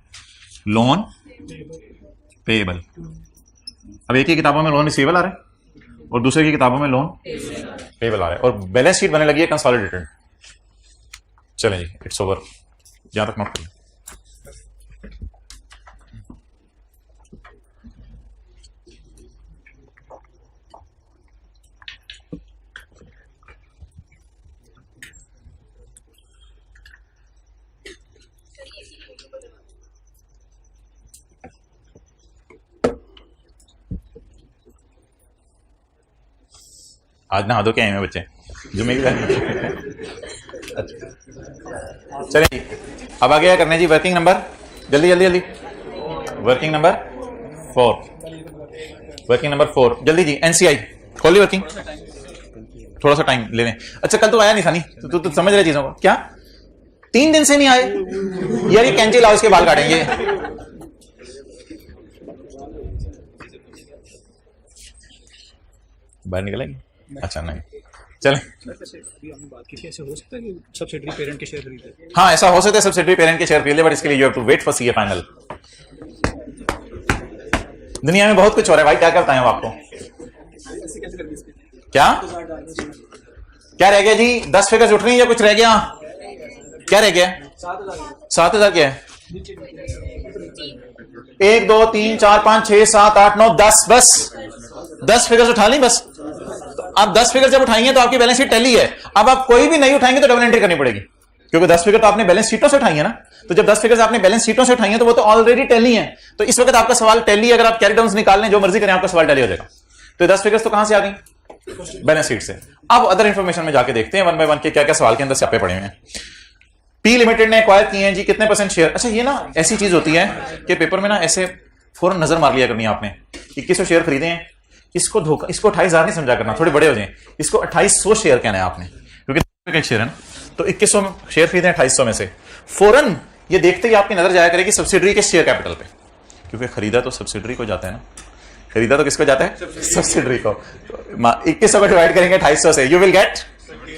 लोन पेबल, अब एक ही किताबों में लोन रिसीवेबल आ रहा है और दूसरे की किताबों में लोन पेबल आ रहा है और बैलेंस शीट बनने लगी है कंसोलिडेटेड। चलें जी, इट्स ओवर, जहां तक नोट करें। आज नहा दो क्या आए हैं बच्चे जुम्मे की चलें जी, अब आगे क्या करना है जी, वर्किंग नंबर, जल्दी जल्दी जल्दी, वर्किंग नंबर 4, वर्किंग नंबर 4 जल्दी जी। एनसीआई खोली वर्किंग, थोड़ा सा टाइम ले लें। अच्छा कल तो आया नहीं था, नहीं तो समझ रहे चीजों को, क्या 3 दिन से नहीं आए यार, ये कैंची लाओ इसके बाल काटेंगे। बाहर निकलेंगे, अच्छा नहीं चलें।
सब्सिडरी पेरेंट के शेयर खरीदे,
हाँ ऐसा हो सकता है सब्सिडरी पेरेंट के शेयर खरीद ले, बट इसके लिए you have to wait for CA final. दुनिया में बहुत कुछ हो रहा है भाई, क्या क्या बताएं आपको। क्या क्या रह गया जी, 10 फिगर्स उठ रही है या कुछ रह गया, क्या रह गया? 7,000 क्या है? 1 2 3 4 5 6 7 8 9 10, बस 10 फिगर्स उठा ली बस। आप 10 फिगर जब उठाएंगे तो आपकी बैलेंस शीट टैली है। अब आप कोई भी नहीं उठाएंगे तो डबल एंट्री करनी पड़ेगी, क्योंकि 10 फिगर तो आपने बैलेंस शीटों से उठाई है ना। तो जब 10 फिगर्स आपने बैलेंस शीटों से उठाई है तो वो तो ऑलरेडी टैली है। तो इस वक्त आपका सवाल टैली, अगर आप कैरी डाउन्स निकाल लें जो मर्जी करें आपका सवाल टैली हो जाएगा। तो 10 फिगर्स तो कहां से आ गई? बैलेंस शीट से। अब अदर इंफॉर्मेशन में जाके देखते हैं 1 बाय 1 के क्या क्या सवाल के अंदर स्यापे पड़े हुए हैं। पी लिमिटेड ने एक्वायर किए हैं जी, कितने % शेयर। अच्छा ये ना ऐसी चीज होती है कि पेपर में ना ऐसे फौरन नजर मार लिया करनी है आपने, 2100 शेयर खरीदे हैं, इसको धोखा, इसको 28,000 नहीं समझा करना, थोड़े बड़े हो जाए, इसको 2800 शेयर कहना है आपने, क्योंकि शेयर है ना। तो 2100 शेयर खरीदे 2800 में से, फौरन ये देखते ही आपकी नजर जाया करेगी सब्सिडरी के शेयर कैपिटल पे, क्योंकि खरीदा तो सब्सिडरी को जाता है ना, खरीदा तो किसको जाता है? सब्सिडरी को। 2100 को डिवाइड करेंगे 2800 से, यू विल गेट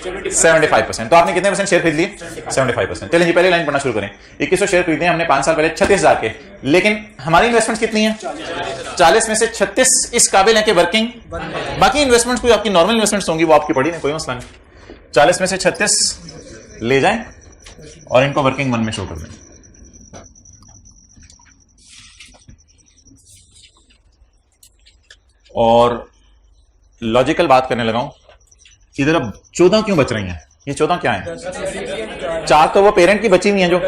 75%। तो आपने कितने % शेयर खरीद लिए? 75%। चलिए जी पहले लाइन पढ़ना शुरू करें। 2100 शेयर खरीदे हमने 5 साल पहले 36,000 के, लेकिन हमारी इन्वेस्टमेंट कितनी है? 40 में से 36 इस काबिल है कि वर्किंग, बाकी इन्वेस्टमेंट कोई आपकी नॉर्मल इन्वेस्टमेंट्स होंगी वो आपकी पड़ी नहीं, कोई मसला नहीं। 40 में से 36 ले जाएं और इनको वर्किंग 1 में शो कर दें। और लॉजिकल बात करने लगा हूं, इधर अब 14 क्यों बच रही हैं? ये 14 क्या है? 4 तो वो पेरेंट की बची हुई हैं जो,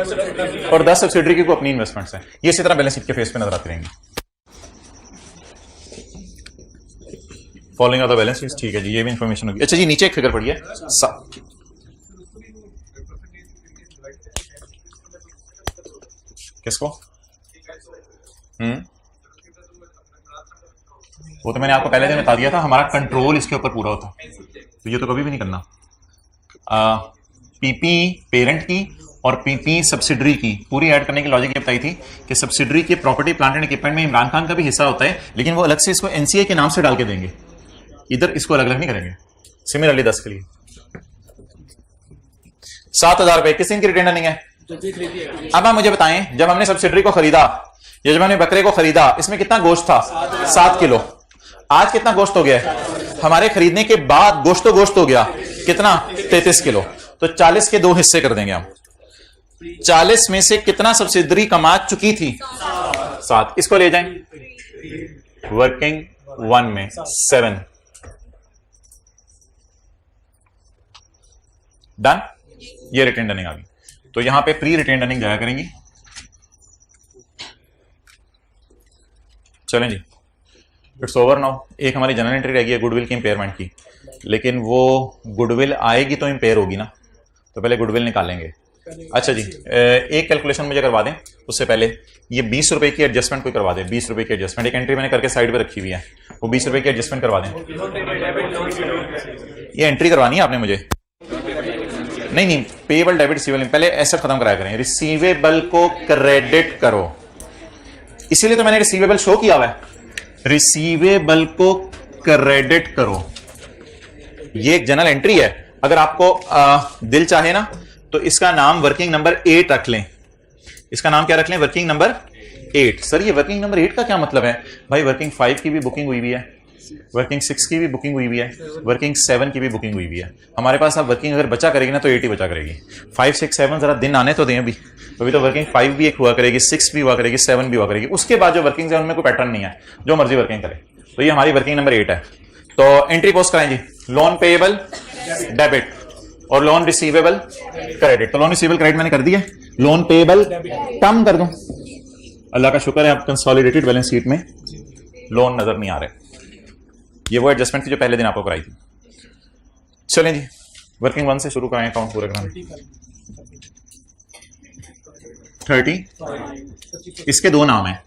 और 10 सब्सिडरी की को अपनी इन्वेस्टमेंट्स हैं। ये इसी तरह बैलेंस शीट के फेस पे नजर आती रहेंगी। Following of the balance sheet, ठीक है जी, ये भी इंफॉर्मेशन होगी। अच्छा जी नीचे एक फिगर पढ़िए, किसको? वो तो मैंने आपको पहले दिन बता दिया था, हमारा कंट्रोल इसके ऊपर पूरा होता, तो ये तो कभी भी नहीं करना। पीपी पेरेंट की और पीपी सब्सिडरी की पूरी ऐड करने की लॉजिक ये बताई थी कि सब्सिडरी के प्रॉपर्टी प्लांट एंड इक्विपमेंट में इमरान खान का भी हिस्सा होता है, लेकिन वो अलग से इसको एनसीए के नाम से डाल के देंगे, इधर इसको अलग अलग नहीं करेंगे। सिमिलरली 10 के लिए 7,000 रुपए किस दिन की रिटर्न अर्निंग है? अब आप मुझे बताएं, जब हमने सब्सिडरी को खरीदा या जब हमने बकरे को खरीदा, इसमें कितना गोश्त था? 7 किलो। आज कितना गोश्त हो गया है? हमारे खरीदने के बाद गोश्त तो गोश्त हो गया कितना? 33 किलो। तो 40 के 2 हिस्से कर देंगे हम। 40 में से कितना सब्सिडरी कमा चुकी थी? 7। इसको ले जाएं वर्किंग 1 में 7। डन। ये रिटेन अर्निंग आ गई। तो यहां पे प्री रिटेन अर्निंग जाया करेंगी। चलें जी, इट्स ओवर नाउ। एक हमारी जनरल एंट्री रह गई है गुडविल की इंपेयरमेंट की, लेकिन वो गुडविल आएगी तो इंपेयर होगी ना, तो पहले गुडविल निकालेंगे। अच्छा जी, एक कैलकुलेशन मुझे करवा दें उससे पहले। ये 20 रुपए की एडजस्टमेंट कोई करवा दें, 20 रुपए की एडजस्टमेंट। एक एंट्री मैंने करके साइड पे रखी हुई है, वो 20 रुपए की एडजस्टमेंट करवा दें। ये एंट्री करवानी है आपने मुझे? नहीं नहीं, पेएबल डेबिट रिसीवेबल, पहले ऐसा खत्म कराया करें। रिसीवेबल को क्रेडिट करो, इसीलिए तो मैंने रिसीवेबल शो किया हुआ है। रिसीवेबल को क्रेडिट करो, ये एक जनरल एंट्री है। अगर आपको दिल चाहे ना तो इसका नाम वर्किंग नंबर 8 रख लें। इसका नाम क्या रख लें? Working number 8। सर ये वर्किंग नंबर 8 का क्या मतलब है? भाई वर्किंग 5 की भी बुकिंग हुई हुई है, वर्किंग 6 की भी बुकिंग हुई हुई है, वर्किंग 7 की भी बुकिंग हुई हुई है। हमारे पास अब वर्किंग अगर बचा करेगी ना तो 8 ही बचा करेगी। 5, 6, 7 जरा दिन आने तो दें अभी। तो वर्किंग 5 भी एक हुआ करेगी, 6 भी हुआ करेगी, 7 भी हुआ करेगी। उसके बाद जो वर्किंग है उनमें कोई पैटर्न नहीं है, जो मर्जी वर्किंग करे। तो ये हमारी वर्किंग नंबर 8 है। तो एंट्री पोस्ट कराएं जी, लोन पेएबल डेबिट और लोन रिसीवेबल क्रेडिट। तो लोन रिसीवेबल क्रेडिट मैंने कर दिया, लोन पेएबल कम कर दूं। अल्लाह का शुक्र है आप कंसोलिडेटेड बैलेंस शीट में लोन नजर नहीं आ रहे। ये वो एडजस्टमेंट थी जो पहले दिन आपको कराई थी। चलें जी, वर्किंग 1 से शुरू कराएं अकाउंट पूरा कराना। 30, इसके दो नाम है,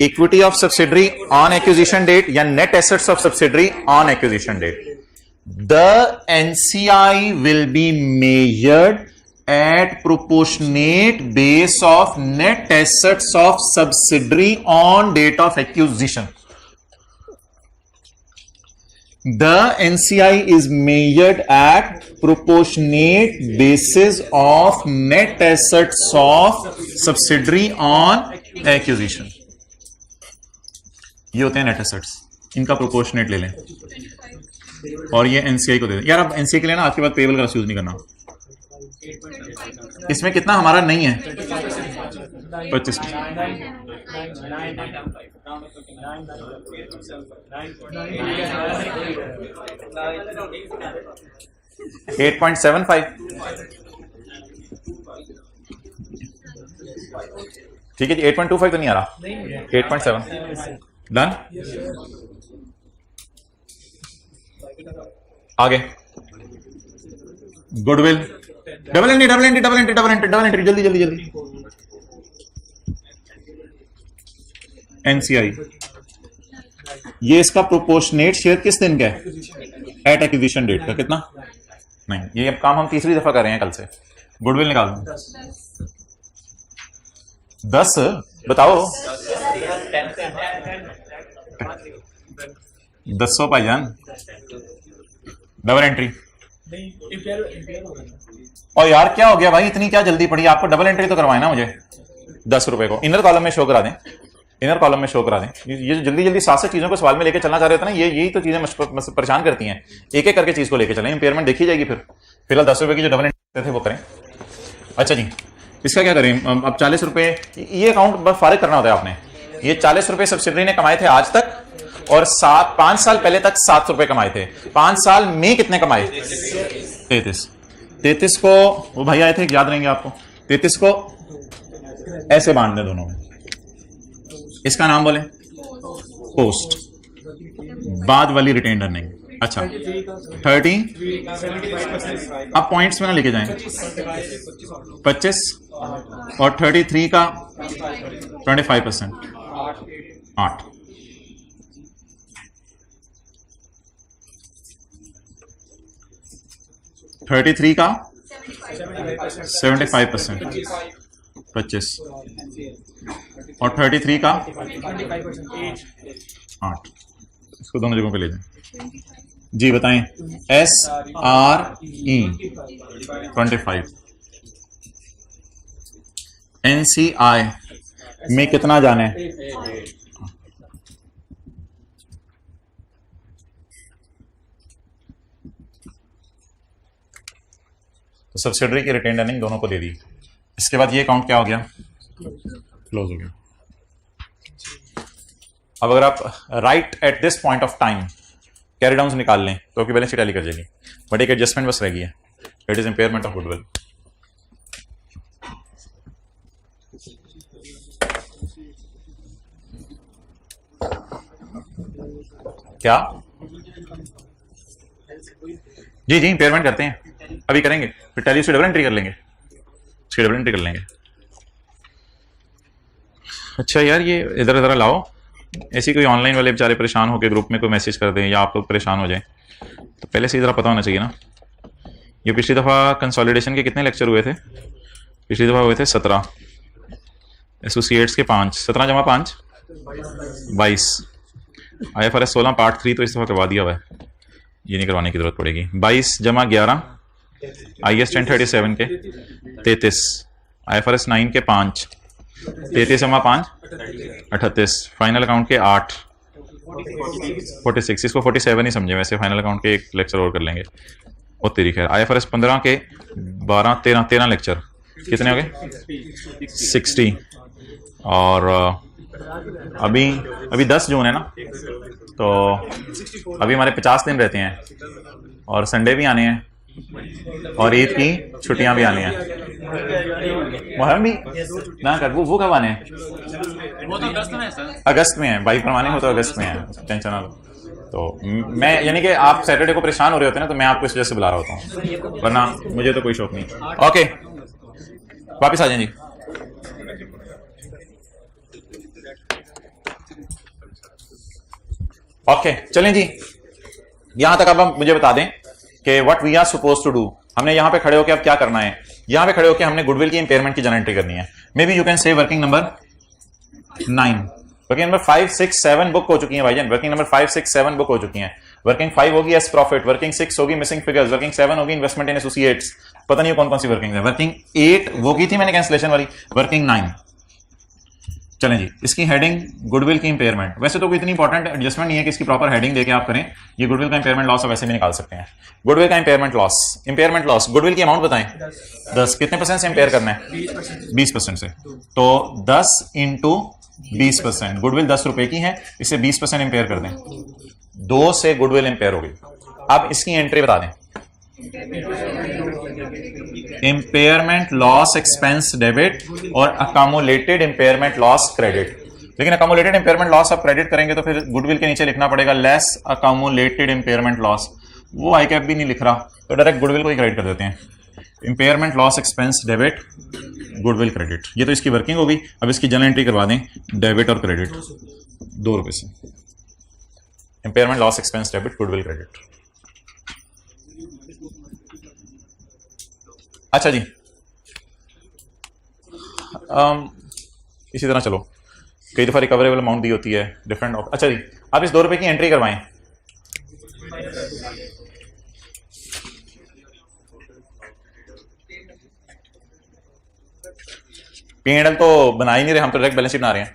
equity of subsidiary on acquisition date या net assets of subsidiary on acquisition date. The NCI will be measured at proportionate base of net assets of subsidiary on date of acquisition. The NCI is measured at proportionate basis of net assets of subsidiary on acquisition. ये होते हैं net assets, इनका proportionate ले लें और ये NCI को दे दें। यार अब एनसीआई के लिए ना आज के बाद पेएबल का यूज नहीं करना। इसमें कितना हमारा नहीं है? 25। 8.75 ठीक है जी। 8.25 तो नहीं आ रहा, 8.7 डन। आगे goodwill, double entry double entry double entry double entry double entry, जल्दी जल्दी जल्दी। एनसीआई, ये इसका प्रोपोर्शनेट शेयर किस दिन का है? एट एक्विजिशन डेट का। कितना? नहीं, ये अब काम हम तीसरी दफा कर रहे हैं कल से। गुडविल निकाल दो 10, बताओ 10 भाईजान। Double entry. और यार क्या हो गया भाई, इतनी क्या जल्दी पड़ी आपको? डबल एंट्री तो करवाए ना मुझे 10 रुपए को। इनर कॉलम में शो करा दें, इनर कॉलम में शो करा दें। ये जो जल्दी जल्दी 7 चीजों को सवाल में लेके चलना चाह रहे थे ना, यही तो चीजें परेशान करती हैं। एक एक करके चीज को लेके चलें, इंपेयरमेंट देखी जाएगी। फिर फिलहाल 10 रुपए की जो डबल एंट्री थे वो करें। अच्छा जी, इसका क्या करें अब? 40 रुपए, ये अकाउंट बस फारिग करना होता है आपने। ये 40 रुपए सब्सिडरी ने कमाए थे आज तक, और 5 साल पहले तक 7 रुपए कमाए थे। 5 साल में कितने कमाए? 33 को वो भाई आए थे, याद रहेंगे आपको। 33 को ऐसे बांट दें दोनों में, इसका नाम बोले पोस्ट, बाद वाली रिटेन अर्निंग। अच्छा 30, अब पॉइंट्स में ना लेके जाएं। 25 और 33 का 25%, 8। 33 का 75%, 25 और 33 का 8। इसको दोनों जगहों पे ले जाएं जी। बताएं SRE 25, NCI में कितना जाने? तो सब्सिडरी की रिटेन अर्निंग दोनों को दे दी। इसके बाद ये अकाउंट क्या हो गया? क्लोज हो गया। अब अगर आप right at this point of time carry down निकाल लें तो आपकी बैलेंस शीट टैली कर जाएगी, बट एक एडजस्टमेंट बस रह गई है, it is impairment of goodwill. क्या जी इंपेयरमेंट करते हैं, अभी करेंगे। फिर टैली उसकी डबल एंट्री कर लेंगे, उसकी डबल एंट्री कर लेंगे। अच्छा यार ये इधर इधर लाओ, ऐसी कोई ऑनलाइन वाले बेचारे परेशान होकर ग्रुप में कोई मैसेज कर दें या आप लोग परेशान हो जाएं, तो पहले से इधर पता होना चाहिए ना। ये पिछली दफ़ा कंसोलिडेशन के कितने लेक्चर हुए थे? पिछली दफ़ा हुए थे 17, एसोसिएट्स के 5, 17 जमा 5 22, IFRS 16 पार्ट 3 तो इस दफ़ा करवा दिया हुआ है, ये नहीं करवाने की जरूरत पड़ेगी। 22 जमा 11 IS 1037 के 33, IFRS 9 के 5, 33 जमा 5 38, फाइनल अकाउंट के 8 46, इसको 47 ही समझे वैसे, फाइनल अकाउंट के एक लेक्चर और कर लेंगे। और तेरी खैर IFRS 15 के 12 13 लेक्चर कितने हो गए? 60। और अभी 10 जून है ना, तो अभी हमारे 50 दिन रहते हैं और संडे भी आने हैं और ईद की छुट्टियां भी आनी हैं। मुहर्रम भी ना कर, वो कब आने हैं?
वो तो अगस्त में है सर।
अगस्त में है भाई, परवाने हो तो अगस्त में है, टेंशन ना लो। तो मैं यानी कि आप सैटरडे को परेशान हो रहे होते हैं ना, तो मैं आपको इस वजह से बुला रहा होता हूँ, वरना मुझे तो कोई शौक नहीं। ओके वापिस आ जाए जी। ओके चलें जी, यहां तक अब हम मुझे बता दें कि what we are suppose to do. हमने यहां पे खड़े होकर अब क्या करना है? यहां पे खड़े होकर हमने गुडविल की इंपेयरमेंट की जनरल एंट्री करनी है। May be you can say working number 9, working number 5 6 7 book हो चुकी है भाईजान, वर्किंग नंबर 5 6 7 बुक हो चुकी हैं। वर्किंग 5 होगी एस प्रॉफिट, वर्किंग 6 होगी मिसिंग फिगर्स, वर्किंग 7 होगी इन्वेस्टमेंट इन एसोसिएट्स, पता नहीं कौन कौन सी वर्किंग है। वर्किंग 8 वो की थी मैंने कैंसिलेशन वाली, वर्किंग 9। चलें जी, इसकी हेडिंग गुडविल की इंपेयरमेंट। वैसे तो कोई इतनी इंपॉर्टेंट एडजस्टमेंट नहीं है कि इसकी प्रॉपर हेडिंग देके आप करें। ये गुडविल का इंपेयरमेंट लॉस वैसे भी निकाल सकते हैं। गुडविल का impairment loss, impairment loss goodwill की अमाउंट बताएं। 10 कितने % से इंपेयर करना है? 20% से। तो 10 इंटू 20%, गुडविल 10 रुपए की है, इसे 20% इंपेयर कर दें, 2 से गुडविल इंपेयर हो गई। अब इसकी एंट्री बता दें। इंपेयरमेंट लॉस एक्सपेंस डेबिट और अकामुलेटेड इंपेयरमेंट लॉस क्रेडिट। लेकिन अकामुलेटेड इंपेयरमेंट लॉस आप क्रेडिट करेंगे तो फिर गुडविल के नीचे लिखना पड़ेगा लेस अकामुलेटेड इंपेयरमेंट लॉस। वो आई कैप भी नहीं लिख रहा, तो डायरेक्ट गुडविल को ही क्रेडिट कर देते हैं। Impairment loss expense debit goodwill credit, ये तो इसकी वर्किंग होगी। अब इसकी जनरल एंट्री करवा दें, डेबिट और क्रेडिट 2 रुपए से। Impairment loss expense debit goodwill credit. अच्छा जी, इसी तरह चलो, कई दफा रिकवरेबल अमाउंट दी होती है डिफरेंट। अच्छा जी, आप इस 2 रुपए की एंट्री करवाएं। P&L तो बना ही नहीं रहे हम, तो डायरेक्ट बैलेंस शीट बना रहे हैं।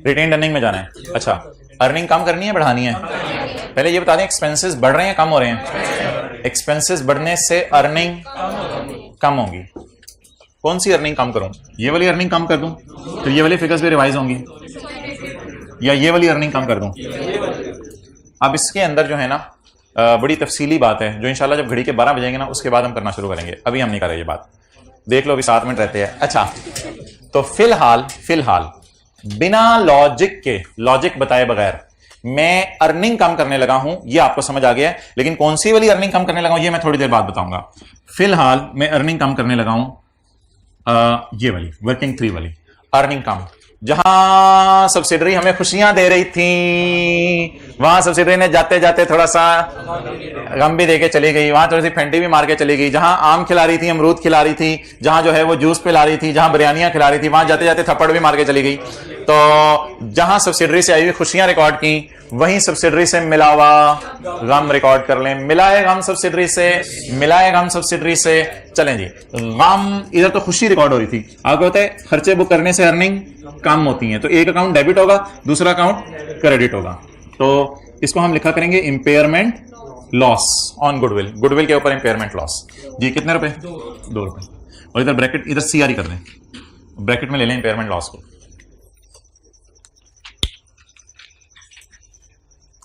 रिटेन अर्निंग में जाना है। अच्छा, अर्निंग कम करनी है बढ़ानी है? पहले ये बता दें, एक्सपेंसेस बढ़ रहे हैं कम हो रहे हैं? एक्सपेंसेस बढ़ने से अर्निंग कम होगी। कौन सी अर्निंग कम करूं? ये वाली अर्निंग कम कर दूं तो ये वाली फिगर्स भी रिवाइज होंगी, या ये वाली अर्निंग कम कर दूं? अब इसके अंदर जो है ना बड़ी तफसीली बात है, जो इंशाल्लाह जब घड़ी के 12 बजेंगे ना उसके बाद हम करना शुरू करेंगे। अभी हम नहीं कर रहे ये बात, देख लो अभी 7 मिनट रहते हैं। अच्छा, तो फिलहाल बिना लॉजिक के, लॉजिक बताए बगैर मैं अर्निंग कम करने लगा हूं, ये आपको समझ आ गया है। लेकिन कौन सी वाली अर्निंग कम करने लगा हूं ये मैं थोड़ी देर बाद बताऊंगा। फिलहाल मैं अर्निंग कम करने लगा हूं ये वाली वर्किंग 3 वाली अर्निंग कम। जहां सब्सिडरी हमें खुशियां दे रही थी, वहां सब्सिडरी ने जाते जाते थोड़ा सा गम भी देके चली गई, वहां थोड़ी सी फेंटी भी मार के चली गई। जहां आम खिला रही थी, अमरूद खिला रही थी, जहां जो है वो जूस पिला रही थी, जहां बिरयानियां खिला रही थी, वहां जाते जाते थप्पड़ भी मार के चली गई। तो जहां सब्सिडरी से आई हुई खुशियां रिकॉर्ड की, वहीं सब्सिडरी से मिला हुआ गम रिकॉर्ड कर लें। मिलाए गम सब्सिडरी से, मिलाए गम सब्सिडरी से। चलें जी, गम इधर तो खुशी रिकॉर्ड हो रही थी, आगे होता है खर्चे बुक करने से अर्निंग कम होती है। तो एक अकाउंट डेबिट होगा, दूसरा अकाउंट क्रेडिट होगा। तो इसको हम लिखा करेंगे impairment loss on goodwill. Goodwill के ऊपर इंपेयरमेंट लॉस जी। कितने रुपए? 2 रुपए। और इधर ब्रैकेट, इधर सीआरई कर दें, ब्रैकेट में ले लें इंपेयरमेंट लॉस को।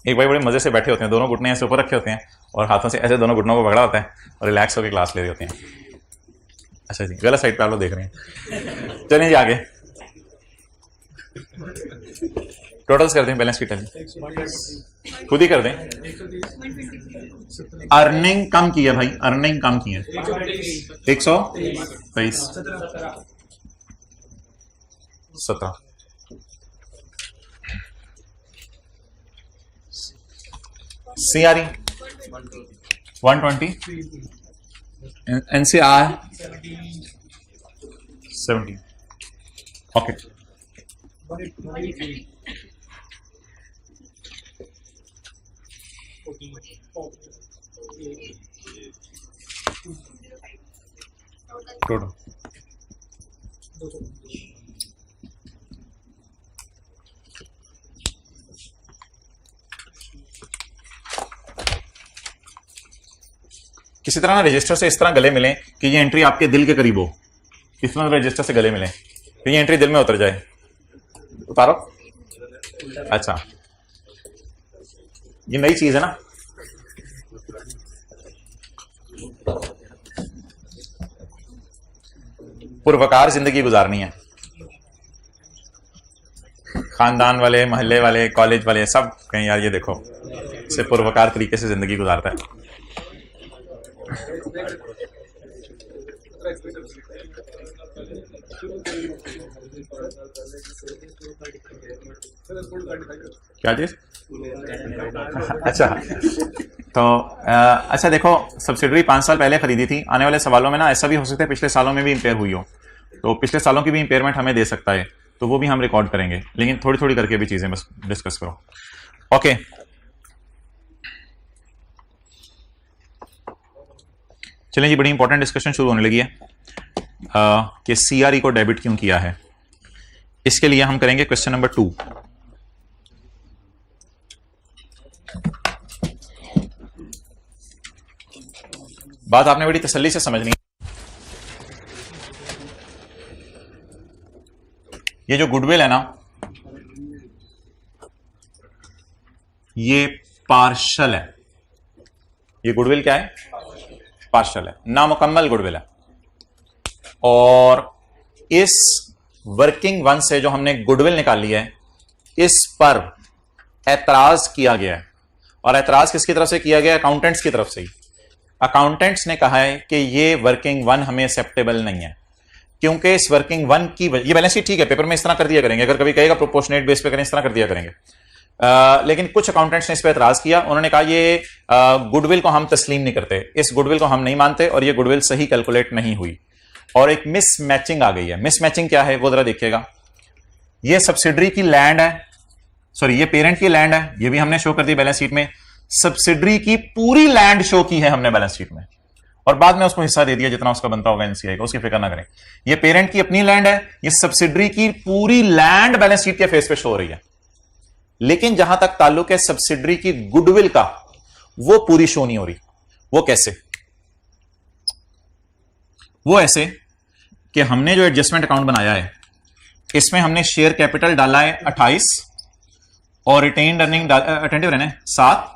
एक भाई बड़े मजे से बैठे होते हैं, दोनों घुटने ऐसे ऊपर रखे होते हैं और हाथों से ऐसे दोनों घुटनों को पकड़ा होता है और रिलैक्स होकर क्लास ले रहे होते हैं। अच्छा जी, गलत साइड पे आप लोग देख रहे हैं। चलिए जी आगे। टोटल्स कर दें, बैलेंस की टैली खुद ही कर दें। अर्निंग कम की है भाई, अर्निंग कम की है 123 17 CRE 120 NCR 17 ओके। टोटल किसी तरह ना रजिस्टर से इस तरह गले मिलें कि ये एंट्री आपके दिल के करीब हो, इस तरह रजिस्टर से गले मिलें कि ये एंट्री दिल में उतर जाए। उतारो। अच्छा, ये नई चीज है ना, पुरवकार जिंदगी गुजारनी है। खानदान वाले, मोहल्ले वाले, कॉलेज वाले सब कहें यार ये देखो इसे पुरवकार तरीके से जिंदगी गुजारता है। क्या चीज? अच्छा तो अच्छा देखो, सब्सिडरी 5 साल पहले खरीदी थी। आने वाले सवालों में ना ऐसा भी हो सकता है पिछले सालों में भी इंपेयर हुई हो, तो पिछले सालों की भी इंपेयरमेंट हमें दे सकता है, तो वो भी हम रिकॉर्ड करेंगे, लेकिन थोड़ी थोड़ी करके भी चीजें बस डिस्कस करो। ओके, चलें जी, बड़ी इंपॉर्टेंट डिस्कशन शुरू होने लगी है कि CRE को डेबिट क्यों किया है। इसके लिए हम करेंगे क्वेश्चन नंबर 2। बात आपने बड़ी तसल्ली से समझनी है। ये जो गुडविल है ना, ये पार्शल है। ये गुडविल क्या है? पार्शल है, नामुकम्मल गुडविल है। और इस वर्किंग वन से जो हमने गुडविल निकाली है, इस पर ऐतराज किया गया है। और ऐतराज किसकी तरफ से किया गया? अकाउंटेंट्स की तरफ से ही। अकाउंटेंट्स ने कहा है कि ये वर्किंग वन हमें एक्सेप्टेबल नहीं है, क्योंकि इस वर्किंग वन की ये बैलेंस शीट ठीक है, पेपर में इस तरह कर दिया करेंगे, अगर कभी कहेगा प्रोपोर्शनेट बेस पे करें इस तरह कर दिया करेंगे। लेकिन कुछ अकाउंटेंट्स ने इस पर एतराज किया। उन्होंने कहा ये गुडविल को हम तस्लीम नहीं करते, इस गुडविल को हम नहीं मानते, और ये गुडविल सही कैलकुलेट नहीं हुई, और एक मिस मैचिंग आ गई है। मिस मैचिंग क्या है वो जरा देखिएगा। ये सब्सिडरी की लैंड है, सॉरी ये पेरेंट की लैंड है, ये भी हमने शो कर दी बैलेंस शीट में। सब्सिडरी की पूरी लैंड शो की है हमने बैलेंस शीट में, और बाद में उसको हिस्सा दे दिया जितना उसका बनता होगा एनसीआई का, उसकी फिक्र ना करें। ये पेरेंट की अपनी लैंड है, ये सब्सिडरी की पूरी लैंड बैलेंस शीट के फेस पे शो हो रही है। लेकिन जहां तक ताल्लुक है सब्सिडरी की गुडविल का, वो पूरी शो नहीं हो रही। वो कैसे? वो ऐसे कि हमने जो एडजस्टमेंट अकाउंट बनाया है, इसमें हमने शेयर कैपिटल डाला है 28 और रिटेन्ड अर्निंग अटेंटिव रहने 7,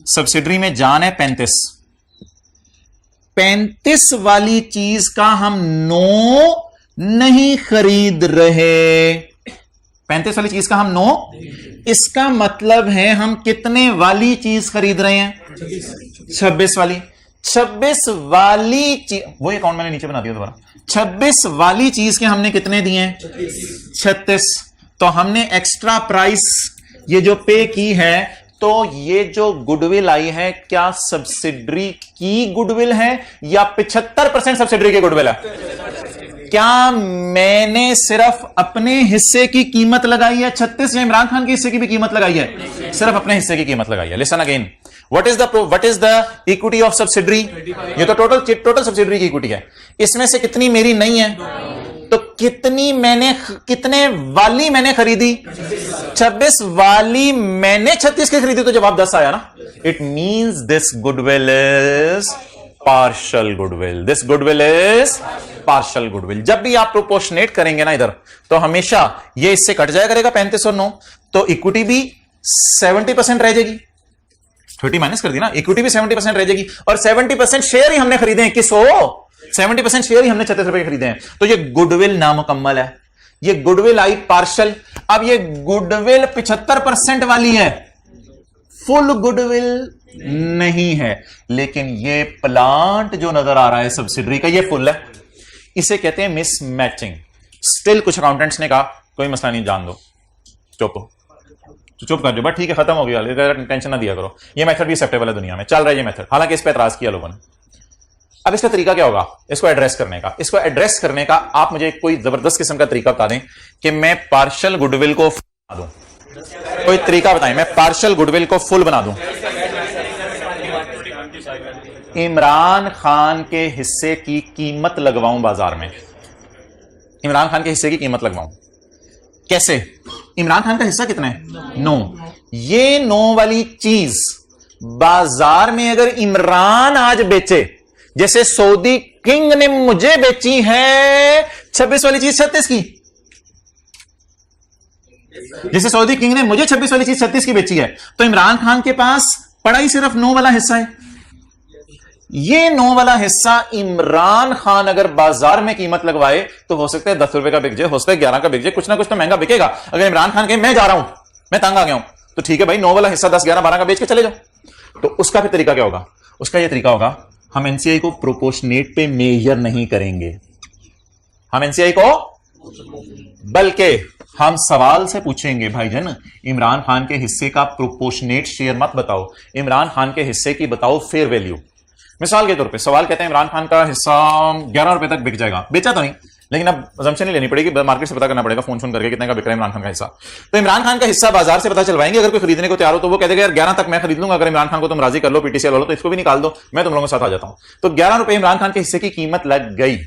सब्सिडरी में जान है 35 वाली चीज का हम 9 नहीं खरीद रहे। 35 वाली चीज का हम 9, इसका मतलब है हम कितने वाली चीज खरीद रहे हैं? 26 वाली। 26 वाली चीज, वही अकाउंट मैंने नीचे बना दिया दोबारा। 26 वाली चीज के हमने कितने दिए हैं? 36। तो हमने एक्स्ट्रा प्राइस ये जो पे की है, तो ये जो गुडविल आई है क्या सब्सिडरी की गुडविल है या 75% सब्सिडरी की गुडविल है? क्या मैंने सिर्फ अपने हिस्से की कीमत लगाई है 36 या इमरान खान के हिस्से की भी कीमत लगाई है? सिर्फ अपने हिस्से की कीमत लगाई है। Listen again, what is the equity of subsidiary? ये तो टोटल सब्सिडरी की इक्विटी है। इसमें से कितनी मेरी नहीं है? तो कितने वाली मैंने खरीदी? 26 वाली मैंने 36 की खरीदी, तो जवाब 10 आया ना। It means this goodwill is partial goodwill. This goodwill is partial goodwill. जब भी आप प्रोपोर्शनेट करेंगे ना इधर, तो हमेशा ये इससे कट जाया करेगा 35 और 9, तो इक्विटी भी 70% रह जाएगी। 30 माइनस कर दी ना, इक्विटी भी 70% रह जाएगी, और 70% शेयर ही हमने खरीदे हैं। 70% शेयर ही हमने 36 रुपए के खरीदे हैं। तो ये गुडविल नामुकम्मल है। ये गुडविल आई पार्शल। अब ये गुडविल 75% वाली है, फुल गुडविल नहीं है, लेकिन ये प्लांट जो नजर आ रहा है सब्सिडरी का, ये फुल है। इसे कहते हैं मिसमैचिंग। स्टिल कुछ अकाउंटेंट्स ने कहा कोई मसला नहीं, जान दो, चुप हो, चुप कर दो, बट ठीक है, खत्म हो गया, टेंशन ना दिया करो। ये मेथड भी एक्सेप्टेबल है, दुनिया में चल रहा है ये मेथड, हालांकि इस पर एतराज किया लोगों ने। अब इसका तरीका क्या होगा इसको एड्रेस करने का? इसको एड्रेस करने का आप मुझे कोई जबरदस्त किस्म का तरीका बता दें कि मैं पार्शियल गुडविल को बना दूं। कोई तरीका बताएं, मैं पार्शियल गुडविल को फुल बना दूं। इमरान खान के हिस्से की कीमत लगवाऊं बाजार में, इमरान खान के हिस्से की कीमत लगवाऊं। कैसे? इमरान खान का हिस्सा कितना है? 9। ये 9 वाली चीज बाजार में अगर इमरान आज बेचे, जैसे सऊदी किंग ने मुझे बेची है 26 वाली चीज 36 की, जैसे सऊदी किंग ने मुझे 26 वाली चीज 36 की बेची है, तो इमरान खान के पास पड़ा ही सिर्फ 9 वाला हिस्सा है। ये 9 वाला हिस्सा इमरान खान अगर बाजार में कीमत लगवाए तो हो सकता है 10 रुपए का बिक जाए, हो सकता है 11 का बिक जाए, कुछ ना कुछ तो महंगा बिकेगा। अगर इमरान खान कहे मैं जा रहा हूं, मैं तंग आ गया हूं, तो ठीक है भाई, 9 वाला हिस्सा 10, 11, 12 का बेच के चले जाओ। तो उसका फिर तरीका क्या होगा? उसका यह तरीका होगा, हम एनसीआई को प्रोपोर्शनेट पे मेजर नहीं करेंगे, हम एनसीआई को, बल्कि हम सवाल से पूछेंगे, भाईजान इमरान खान के हिस्से का प्रोपोर्शनेट शेयर मत बताओ, इमरान खान के हिस्से की बताओ फेयर वैल्यू। मिसाल के तौर पे सवाल कहते हैं इमरान खान का हिस्सा 11 रुपए तक बिक जाएगा, बेचा तो नहीं, लेकिन अब असम्पशन नहीं लेनी पड़ेगी, मार्केट से पता करना पड़ेगा फोन करके कितने का बिक रहा है इमरान खान का हिस्सा। तो इमरान खान का हिस्सा बाजार से पता चलवाएंगे, अगर कोई खरीदने को तैयार हो तो वो कहेगा यार 11 तक मैं खरीद लूंगा, अगर इमरान खान को तुम राजी कर लो, पीटीसीएल वालों, तो इसको भी निकाल दो, मैं तुम लोगों के साथ आ जाता हूं। तो 11 रुपए इमरान खान के हिस्से की कीमत लग गई।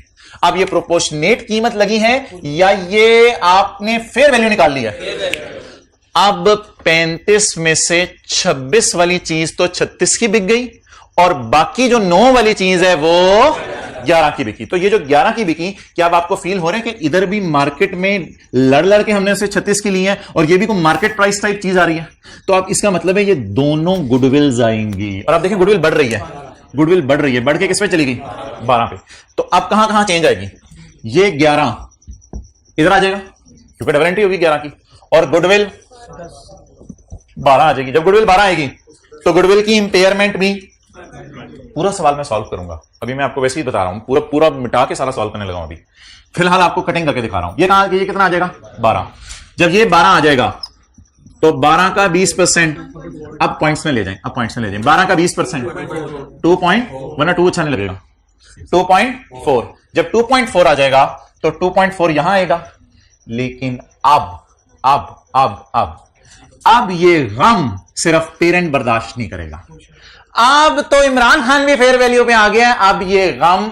अब ये प्रोपोर्शनेट कीमत लगी है या ये आपने फेयर वैल्यू निकाल लिया? अब 35 में से 26 वाली चीज तो 36 की बिक गई और बाकी जो 9 वाली चीज है वो 11 की बिकी। तो ये जो 11 की बिकी, क्या अब आपको फील हो रहा है कि इधर भी मार्केट में लड़ के हमने उसे 36 की ली है और ये भी कोई मार्केट प्राइस टाइप चीज आ रही है? तो अब इसका मतलब है ये दोनों गुडविल्स आएंगी और आप देखें गुडविल बढ़ रही है, गुडविल बढ़ रही है, बढ़ के किस पे चली गई? 12 पे। तो अब कहां चेंज आएगी? ये 11 इधर आ जाएगा क्योंकि डिफरेंटी होगी 11 की, और गुडविल 12 आ जाएगी। जब गुडविल 12 आएगी तो गुडविल की इंपेयरमेंट भी, पूरा सवाल मैं सॉल्व करूंगा, अभी मैं आपको वैसे ही बता रहा हूं, पूरा मिटा के सारा सॉल्व करने लगा हूं। अभी फिलहाल आपको कटिंग करके दिखा रहा हूं। ये कहां, ये कितना आ जाएगा? 12। जब ये 12 आ जाएगा तो 12 का 20%, अब पॉइंट्स में ले जाएं, अब पॉइंट्स में ले जाएं, 12 का 20% 2 पॉइंट, वरना 2 अच्छा नहीं लगेगा, 2.4। जब 2.4 आ जाएगा तो 2.4 यहां आएगा, लेकिन अब ये गम सिर्फ पेरेंट बर्दाश्त नहीं करेगा। अब तो इमरान खान भी फेयर वैल्यू पे आ गया है, अब ये गम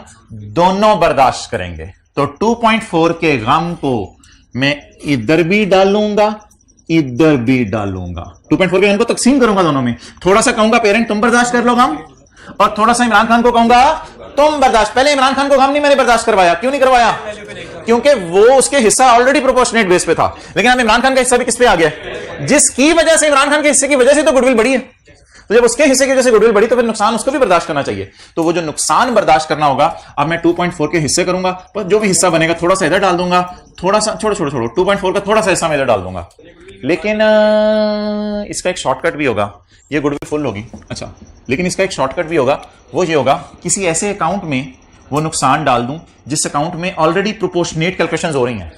दोनों बर्दाश्त करेंगे। तो 2.4 के गम को मैं इधर भी डालूंगा, इधर भी डालूंगा, 2.4 के गम को तकसीम करूंगा दोनों में। थोड़ा सा कहूंगा पेरेंट तुम बर्दाश्त कर लो गम, और थोड़ा सा इमरान खान को कहूंगा तुम बर्दाश्त। पहले इमरान खान को गम नहीं मैंने बर्दाश्त करवाया, क्यों नहीं करवाया? क्योंकि वो उसके हिस्सा ऑलरेडी प्रोपोर्शनेट बेस पे था, लेकिन अब इमरान खान का हिस्सा भी किस पे आ गया? जिसकी वजह से, इमरान खान के हिस्से की वजह से तो गुडविल बढ़ी है। तो जब उसके हिस्से की वजह से गुडविल बढ़ी तो फिर नुकसान उसको भी बर्दाश्त करना चाहिए। तो वो जो नुकसान बर्दाश्त करना होगा, अब मैं 2.4 के हिस्से करूंगा, पर जो भी हिस्सा बनेगा थोड़ा सा इधर डाल दूंगा, थोड़ा सा छोड़ो 2.4 का थोड़ा सा हिस्सा मैं इधर डाल दूंगा। लेकिन इसका एक शॉर्टकट भी होगा, ये गुडविल फुल होगी, अच्छा, लेकिन इसका एक शॉर्टकट भी होगा, वो ये होगा किसी ऐसे अकाउंट में वो नुकसान डाल दूं जिस अकाउंट में ऑलरेडी प्रोपोर्शनेट कैलकुलेशंस हो रही हैं।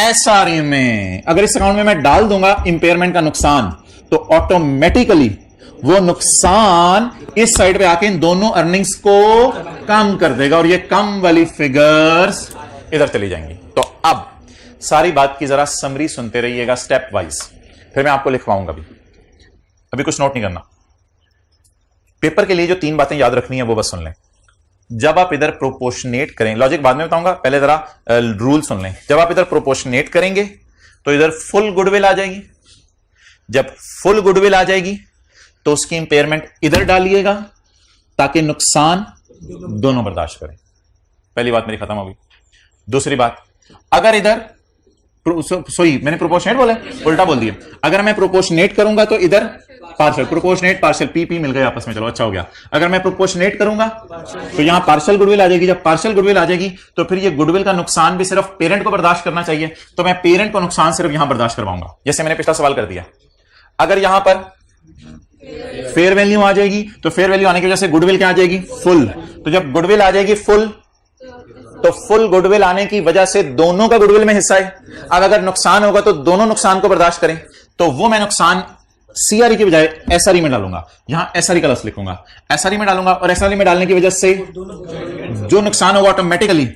एसआरए में अगर इस अकाउंट में मैं डाल दूंगा इंपेयरमेंट का नुकसान, तो ऑटोमेटिकली वो नुकसान इस साइड पे आके इन दोनों अर्निंग्स को कम कर देगा और ये कम वाली फिगर्स इधर चली जाएंगी। तो अब सारी बात की जरा समरी सुनते रहिएगा स्टेप वाइज, फिर मैं आपको लिखवाऊंगा। अभी कुछ नोट नहीं करना, पेपर के लिए जो 3 बातें याद रखनी है वो बस सुन लें। जब आप इधर प्रोपोर्शनेट करें, लॉजिक बाद में बताऊंगा, पहले जरा रूल सुन लें। जब आप इधर प्रोपोर्शनेट करेंगे तो इधर फुल गुडविल आ जाएगी, जब फुल गुडविल आ जाएगी तो उसकी इंपेयरमेंट इधर डालिएगा ताकि नुकसान दोनों बर्दाश्त करें। पहली बात मेरी खत्म होगी। दूसरी बात, अगर इधर सॉरी मैंने प्रोपोर्शनेट बोला, उल्टा बोल दिया। अगर मैं प्रोपोर्शनेट करूंगा तो इधर पार्शियल, प्रोपोर्शनेट पार्शियल, पी मिल गए आपस में, चलो अच्छा हो गया। अगर मैं प्रोपोर्शनेट करूंगा तो यहां पार्शियल गुडविल आ जाएगी। जब पार्शियल गुडविल आ जाएगी तो फिर ये गुडविल का नुकसान भी सिर्फ पेरेंट को बर्दाश्त करना चाहिए, तो मैं पेरेंट को नुकसान सिर्फ यहां बर्दाश्त करवाऊंगा, जैसे मैंने पिछला सवाल कर दिया। अगर यहां पर फेयर वैल्यू आ जाएगी तो फेयर वैल्यू आने की वजह से गुडविल क्या आ जाएगी, फुल। तो जब गुडविल आ जाएगी फुल, तो फुल गुडविल आने की वजह से दोनों का गुडविल में हिस्सा है। अब अगर नुकसान होगा तो दोनों नुकसान को बर्दाश्त करें, तो वो मैं नुकसान सीआरई की बजाय एसआरई में डालूंगा। यहां एसआरई का लफ्ज लिखूंगा, एसआरई में डालूंगा, और एसआरई में डालने की वजह से जो नुकसान होगा ऑटोमेटिकली,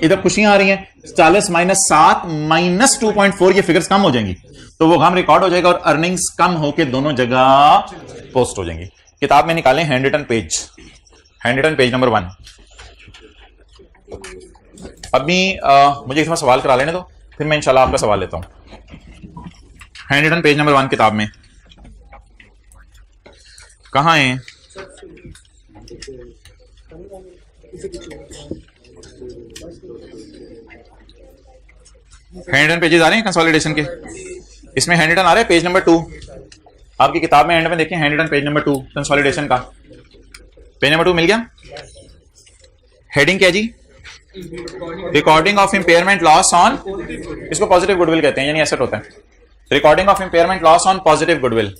इधर खुशियां आ रही हैं, 40 - 7 - 2.4 ये फिगर्स कम हो जाएंगी, तो वो गम रिकॉर्ड हो जाएगा और अर्निंग्स कम होकर दोनों जगह पोस्ट हो जाएंगी। किताब में निकालें हैंड रिटन पेज नंबर 1। अभी मुझे एक सवाल करा लेने दो, फिर मैं इंशाल्लाह आपका सवाल लेता हूं। हैंड रिटन पेज नंबर 1 किताब में कहां है? हैंड रिटन पेजेस आ रहे हैं कंसोलिडेशन के, इसमें हैंड रिटन आ रहा है पेज नंबर 2 आपकी किताब में। एंड में देखें hand written page number 2 consolidation का, पेज नंबर 2 मिल गया। हेडिंग क्या जी? Recording of impairment loss on, इसको पॉजिटिव गुडविल कहते हैं, यानी एसेट होता है। Recording of impairment loss on positive goodwill,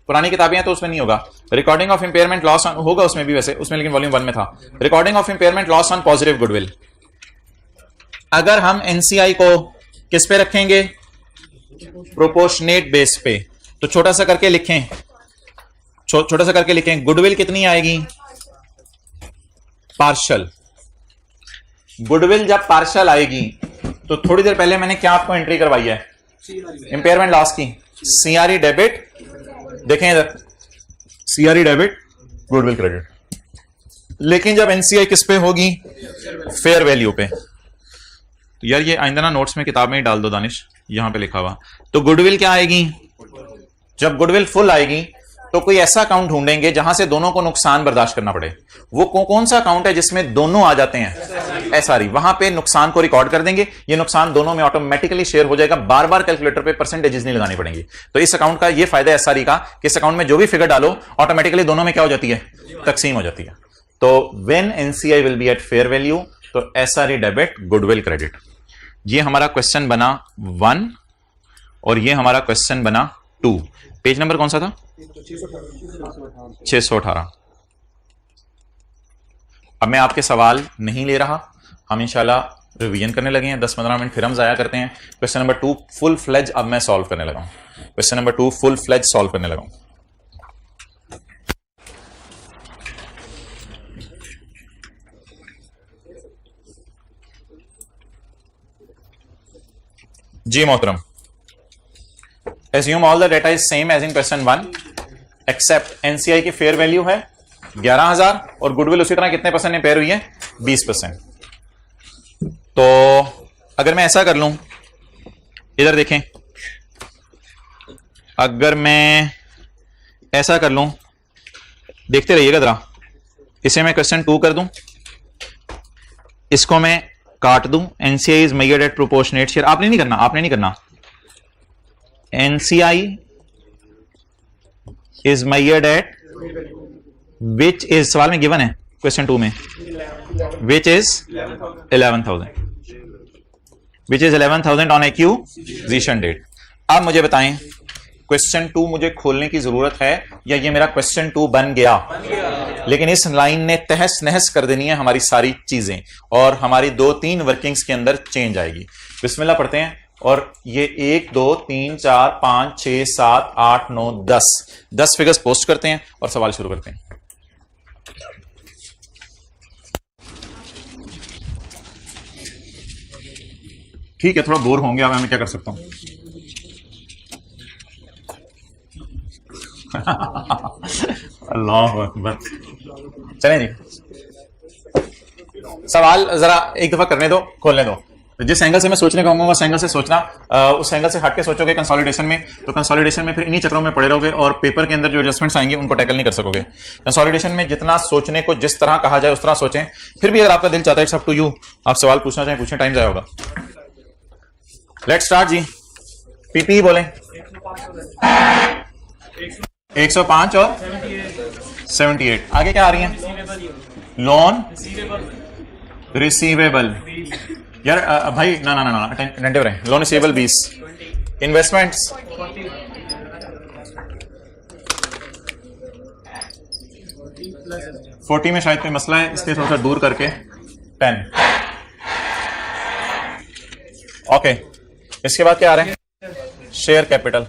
पुरानी किताबें हैं तो उसमें नहीं होगा। Recording of impairment loss on होगा उसमें भी, वैसे उसमें, लेकिन वॉल्यूम 1 में था। Recording of impairment loss on positive goodwill. अगर हम एनसीआई को किस पे रखेंगे? प्रोपोर्शनेट बेस पे। तो छोटा सा करके लिखें, छोटा सा करके लिखें, गुडविल कितनी आएगी? पार्शियल। गुडविल जब पार्शियल आएगी तो थोड़ी देर पहले मैंने क्या आपको एंट्री करवाई है? इंपेयरमेंट लॉस की। सीआरई डेबिट, देखें इधर, सीआरई डेबिट, गुडविल क्रेडिट। लेकिन जब एनसीआई किस पे होगी? फेयर वैल्यू पे। तो यार ये आइंदा ना नोट्स में किताब में ही डाल दो दानिश, यहां पे लिखा हुआ। तो गुडविल क्या आएगी? जब गुडविल फुल आएगी तो कोई ऐसा अकाउंट ढूंढेंगे जहां से दोनों को नुकसान बर्दाश्त करना पड़े। वो कौन सा अकाउंट है जिसमें दोनों आ जाते हैं? एसआरई। वहां पे नुकसान को रिकॉर्ड कर देंगे, ये नुकसान दोनों में ऑटोमेटिकली शेयर हो जाएगा, बार बार कैलकुलेटर पे परसेंटेजेस नहीं लगानी पड़ेंगी। तो इस अकाउंट का ये फायदा है एसआरई का कि इस अकाउंट में जो भी फिगर डालो ऑटोमेटिकली दोनों में क्या हो जाती है? तकसीम हो जाती है। तो when NCI will B eight fair value, तो एसआरई डेबिट, गुडविल क्रेडिट। ये हमारा क्वेश्चन बना 1 और ये हमारा क्वेश्चन बना 2। पेज नंबर कौन सा था? 618। अब मैं आपके सवाल नहीं ले रहा, हम इंशाल्लाह रिवीजन करने लगे हैं। 10-15 मिनट फिर हम जाया करते हैं। क्वेश्चन नंबर 2 फुल फ्लेज अब मैं सॉल्व करने लगा हूं। Question number 2 full fledge solve करने लगा हूं। जी मोहतरम, assume all the data is same as in question 1 except NCI की फेयर वैल्यू है 11,000 और गुडविल उसी तरह कितने परसेंट इंपेयर हुई है? 20%। तो अगर मैं ऐसा कर लूं, इधर देखें, अगर मैं ऐसा कर लूं, देखते रहिएगा जरा, इसे मैं क्वेश्चन 2 कर दूं, इसको मैं काट दूं। NCI is measured at proportionate share. आपने नहीं करना, NCI is measured at which is, सवाल में गिवन है क्वेश्चन 2 में, which is 11,000 on acquisition date। अब मुझे बताएं क्वेश्चन 2 मुझे खोलने की जरूरत है या ये मेरा क्वेश्चन 2 बन गया? लेकिन इस लाइन ने तहस नहस कर देनी है हमारी सारी चीजें और हमारी 2-3 वर्किंग्स के अंदर चेंज आएगी। बिस्मिल्लाह पढ़ते हैं। और ये 1 2 3 4 5 6 7 8 9 10 फिगर्स पोस्ट करते हैं और सवाल शुरू करते हैं। ठीक है, थोड़ा बोर होंगे, अब मैं क्या कर सकता हूं। अल्लाह अकबर। चलें जी, सवाल जरा एक दफा करने दो, खोलने दो। जिस एंगल से मैं सोचने कहूंगा उस एंगल से सोचना, उस एंगल से हट के सोचोगे कंसोलिडेशन में, तो कंसोलिडेशन में फिर इन्हीं चक्रों में पड़े रहोगे और पेपर के अंदर जो एडजस्टमेंट्स आएंगे उनको टैकल नहीं कर सकोगे। कंसोलिडेशन में जितना सोचने को जिस तरह कहा जाए उस तरह सोचें। फिर भी अगर आपका दिल चाहता है इट्स अप टू यू, आप सवाल पूछना चाहें पूछें, टाइम जाया होगा। Let's start ji. पीपी बोलें। 105 और 78। आगे क्या आ रही है? Loan receivable. यार भाई ना ना ना ना अटेंटिव रहे। Loan receivable 20। इन्वेस्टमेंट्स 40 में शायद कोई मसला है, इसलिए थोड़ा सा दूर करके 10। ओके, इसके बाद क्या आ रहा है? शेयर कैपिटल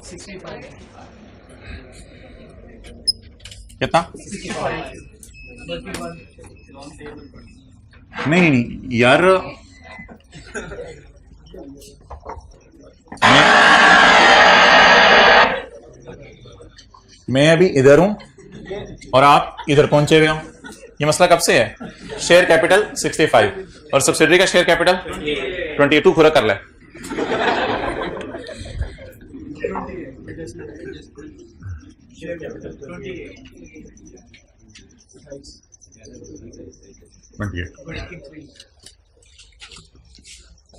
कितना? नहीं नहीं यार, मैं अभी इधर हूं और आप इधर पहुंचे हुए हो। ये मसला कब से है? शेयर कैपिटल 65 और सब्सिडरी का शेयर कैपिटल 22 पूरा कर ले।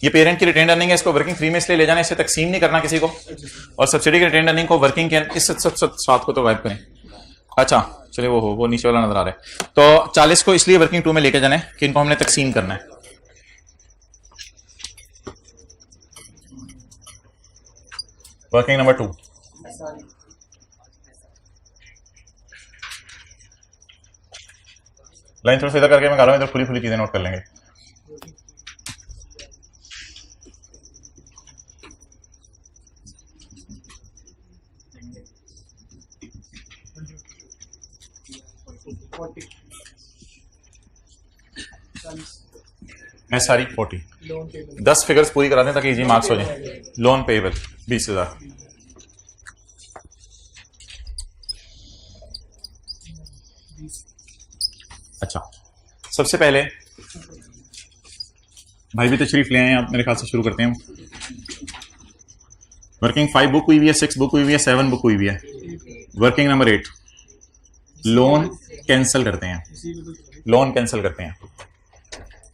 ये पेरेंट की रिटेन अर्निंग है, इसको वर्किंग फ्री में इसलिए ले जाना, इससे तकसीम नहीं करना किसी को। और सब्सिडी की रिटेन अर्निंग को वर्किंग के इस साथ को तो वाइप करें। अच्छा चलिए, वो नीचे वाला नजर आ रहा है। तो 40 को इसलिए वर्किंग 2 में लेके जाना है कि इनको हमने तकसीम करना है। वर्किंग नंबर 2 लाइन थोड़ा सीधा करके मैं कह रहा हूं, इधर खुली खुली चीजें नोट कर लेंगे। सारी 40 10 फिगर्स पूरी करा दें ताकि इजी मार्क्स हो जाए। Loan payable 20,000। अच्छा, सबसे पहले भाई भी तशरीफ ले आए हैं, आप मेरे ख्याल से शुरू करते हैं। वर्किंग 5 बुक हुई हुई है, 6 बुक हुई हुई है, 7 बुक हुई हुई है। वर्किंग नंबर 8 लोन कैंसिल करते हैं। लोन कैंसिल करते हैं।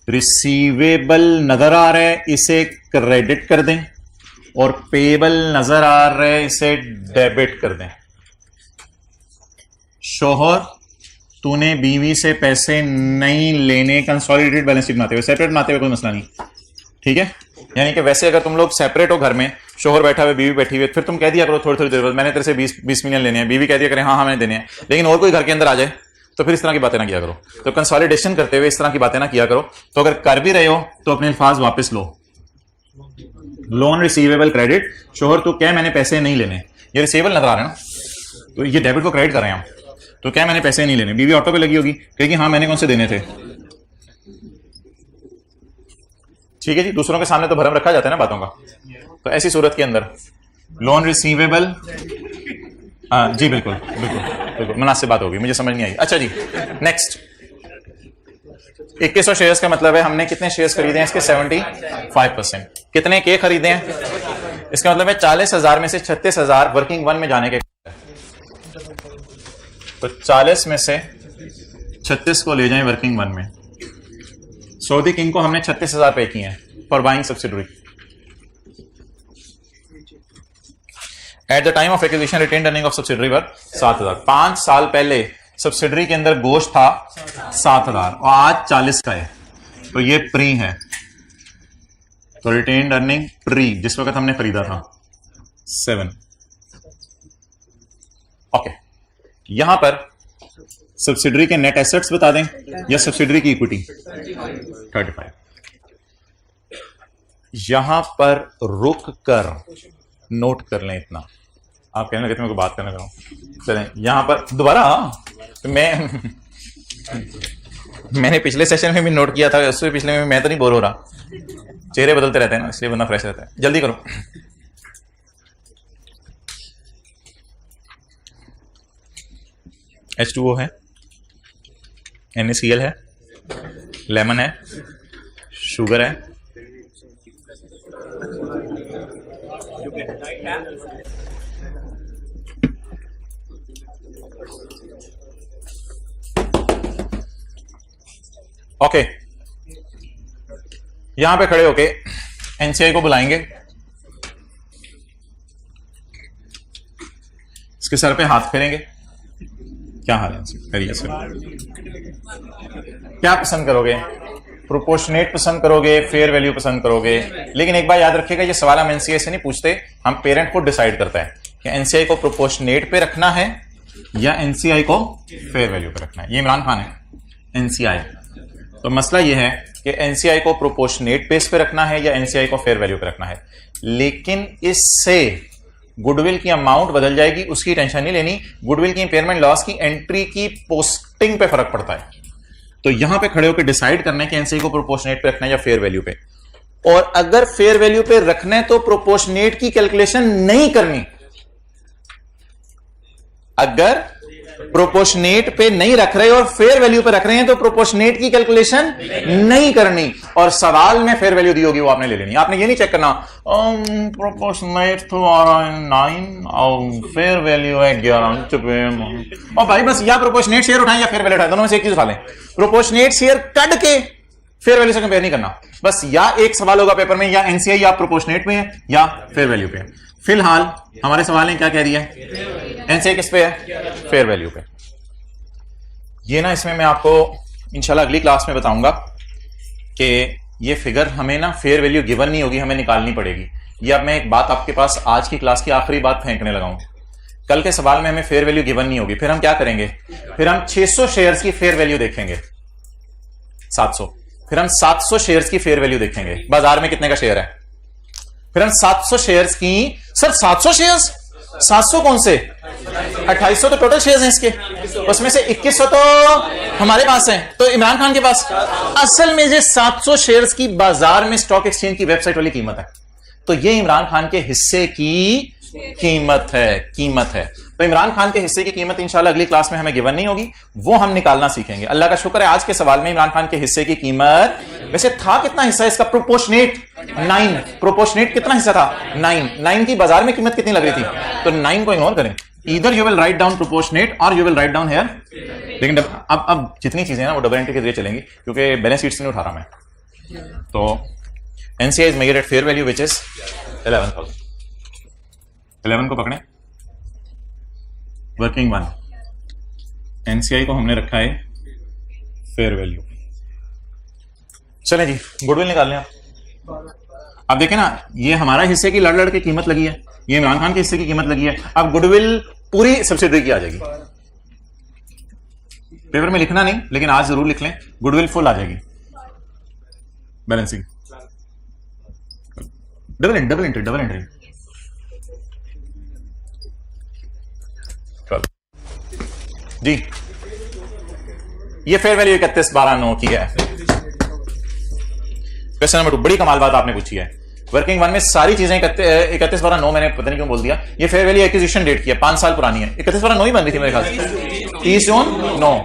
रिसीवेबल नजर आ रहा है, इसे क्रेडिट कर दें, और पेबल नजर आ रहा है, इसे डेबिट कर दें। शोहर, तूने बीवी से पैसे नहीं लेने, कंसोलिडेटेड बैलेंस शीट बनाते हुए, सेपरेट बनाते हुए कोई मसला नहीं, ठीक है। यानी कि वैसे अगर तुम लोग सेपरेट हो घर में, शोहर बैठा हुआ, बीवी बैठी हुई, फिर तुम कह दिया करो थोड़ी थोड़ी देर बाद मैंने तेरे से 20 मिलियन लेने हैं, बीवी कह दिया करे हाँ मैंने देने हैं, लेकिन और कोई घर के अंदर आ जाए तो फिर इस तरह की बातें ना किया करो। तो कंसोलिडेशन करते हुए इस तरह की बातें ना किया करो। तो अगर कर भी रहे हो तो अपने अल्फाज वापस लो। लोन रिसीवेबल क्रेडिट, शोहर तू क्या मैंने पैसे नहीं लेने, ये रिसीवेबल नजर आ रहा है ना, तो ये डेबिट को क्रेडिट कर रहे हैं हम। तो क्या मैंने पैसे नहीं लेने, बीवी ऑटो पे लगी होगी, कहेगी हाँ मैंने कौन से देने थे। ठीक है जी, दूसरों के सामने तो भरम रखा जाता है ना बातों का। तो ऐसी सूरत के अंदर लोन रिसीवेबल, हाँ जी बिल्कुल बिल्कुल बिल्कुल मुनासिब बात होगी, मुझे समझ नहीं आई। अच्छा जी नेक्स्ट, 2100 शेयर्स का मतलब है हमने कितने शेयर्स खरीदे हैं इसके? 75%। कितने के खरीदे हैं? इसका मतलब है 40,000 में से 36,000 वर्किंग 1 में जाने के। तो 40 में से 36 को ले जाएं वर्किंग 1 में। सऊदी किंग को हमने 36,000 पे किए हैं for buying subsidiary. At the time of acquisition retained earning of subsidiary were 7,000। 5 साल पहले सब्सिडरी के अंदर गोश्त था 7,000 और आज 40 का है, तो ये प्री है। तो रिटेन अर्निंग प्री जिस वक्त हमने खरीदा था 7। ओके, यहां पर सब्सिडरी के नेट एसेट्स बता दें या सब्सिडरी की इक्विटी? 35। यहां पर रुक कर नोट कर लें इतना। आप कहने लगे मेरे को बात करने लगा, चलें यहां पर दोबारा। तो मैंने पिछले सेशन में भी नोट किया था, उससे पिछले में मैं तो नहीं बोर हो रहा, चेहरे बदलते रहते हैं ना, इसलिए बंदा फ्रेश रहता है। जल्दी करो। H2O है, NaCl है, लेमन है, शुगर है, ओके। यहां पे खड़े होके एनसीआई को बुलाएंगे इसके सर पे हाथ फेरेंगे। क्या हाल है? करिए सर, क्या पसंद करोगे? प्रोपोर्शनेट पसंद करोगे, फेयर वैल्यू पसंद करोगे? लेकिन एक बार याद रखिएगा, ये सवाल हम एनसीआई से नहीं पूछते, हम पेरेंट को डिसाइड करता है कि एनसीआई को प्रोपोर्शनेट पे रखना है या एनसीआई को फेयर वैल्यू पे रखना है। ये इमरान खान है एनसीआई। तो मसला ये है कि एनसीआई को प्रोपोर्शनेट बेस पे रखना है या एनसीआई को फेयर वैल्यू पे रखना है। लेकिन इससे गुडविल की अमाउंट बदल जाएगी, उसकी टेंशन नहीं लेनी। गुडविल की इंपेयरमेंट लॉस की एंट्री की पोस्टिंग पे फर्क पड़ता है। तो यहां पे खड़े होकर डिसाइड करना है कि एनसीआई को प्रोपोर्शनेट पे रखना है या फेयर वैल्यू पे। और अगर फेयर वैल्यू पे रखना है तो प्रोपोर्शनेट की कैलकुलेशन नहीं करनी। अगर प्रोपोर्शनेट पे नहीं रख रहे और फेयर वैल्यू पे रख रहे हैं तो प्रोपोर्शनेट की कैलकुलेशन नहीं करनी। और सवाल में फेयर वैल्यू दी होगी वो आपने ले लेनी। आपने ये नहीं चेक करना प्रोपोर्शनेट तो आ रहा है 9 और फेयर वैल्यू है 11। और भाई बस या प्रोपोर्शनेट शेयर उठाएं या फेयर वैल्यू उठाएं, दोनों में से एक चीज उठा लें। प्रोपोर्शनेट शेयर कट के फेयर वैल्यू से कंपेयर नहीं करना। बस या एक सवाल होगा पेपर में, या एनसीआई या प्रोपोर्शनेट पे है या फेयर वैल्यू पे है। फिलहाल हमारे सवाल ने क्या कह दिया? एनसीआई किस पे है? फेयर वैल्यू पे। ये ना इसमें मैं आपको इंशाल्लाह अगली क्लास में बताऊंगा कि ये फिगर हमें ना फेयर वैल्यू गिवन नहीं होगी, हमें निकालनी पड़ेगी। ये अब मैं एक बात आपके पास आज की क्लास की आखिरी बात फेंकने लगा हूं। कल के सवाल में हमें फेयर वैल्यू गिवन नहीं होगी, फिर हम क्या करेंगे? फिर हम 600 शेयर्स की फेयर वैल्यू देखेंगे, 700। फिर हम 700 शेयर्स की फेयर वैल्यू देखेंगे, बाजार में कितने का शेयर है। फिर हम 700 शेयर्स की, सर 700 शेयर्स, 700 कौन से? 2800 तो टोटल शेयर्स हैं इसके, उसमें से 2100 तो हमारे पास हैं, तो इमरान खान के पास। असल में ये 700 शेयर्स की बाजार में स्टॉक एक्सचेंज की वेबसाइट वाली कीमत है। तो ये इमरान खान के हिस्से की कीमत है। तो इमरान खान के हिस्से की कीमत इंशाल्लाह अगली क्लास में हमें गिवन नहीं होगी, वो हम निकालना सीखेंगे। अल्लाह का शुक्र है आज के सवाल में इमरान खान के हिस्से की कीमत, वैसे था कितना हिस्सा इसका? प्रोपोर्शनेट 9। प्रोपोर्शनेट कितना हिस्सा था? 9 की बाजार में कीमत कितनी लग रही थी? तो 9 को इग्नोर करें। इधर you will write down proportionate और you will write down here. लेकिन अब जितनी चीजें ना वो डबल एंट्री के जरिए चलेंगी, क्योंकि बैलेंस शीट से नहीं उठा रहा मैं। तो NCI is measured eight fair value which is 11,000। 11 को पकड़े, वर्किंग 1। एनसीआई को हमने रखा है फेयर वैल्यू। चलें जी, गुडविल निकाल लें आप। अब देखें ना, ये हमारा हिस्से की लड़ की कीमत लगी है, ये इमरान खान के हिस्से की कीमत लगी है। अब गुडविल पूरी सब्सिडरी की आ जाएगी। पेपर में लिखना नहीं, लेकिन आज जरूर लिख लें, गुडविल फुल आ जाएगी। Balancing double entry. जी, ये फेयर वैल्यू 31,12,9 की है। क्वेश्चन नंबर 2, बड़ी कमाल बात आपने पूछी है। वर्किंग 1 में सारी चीजें 31,12,9, मैंने पता नहीं क्यों बोल दिया। ये फेयर वैल्यू एक्विजिशन डेट की है, 5 साल पुरानी है। 31,12,9 ही बन रही थी मेरे ख्याल से, 30 जून 9।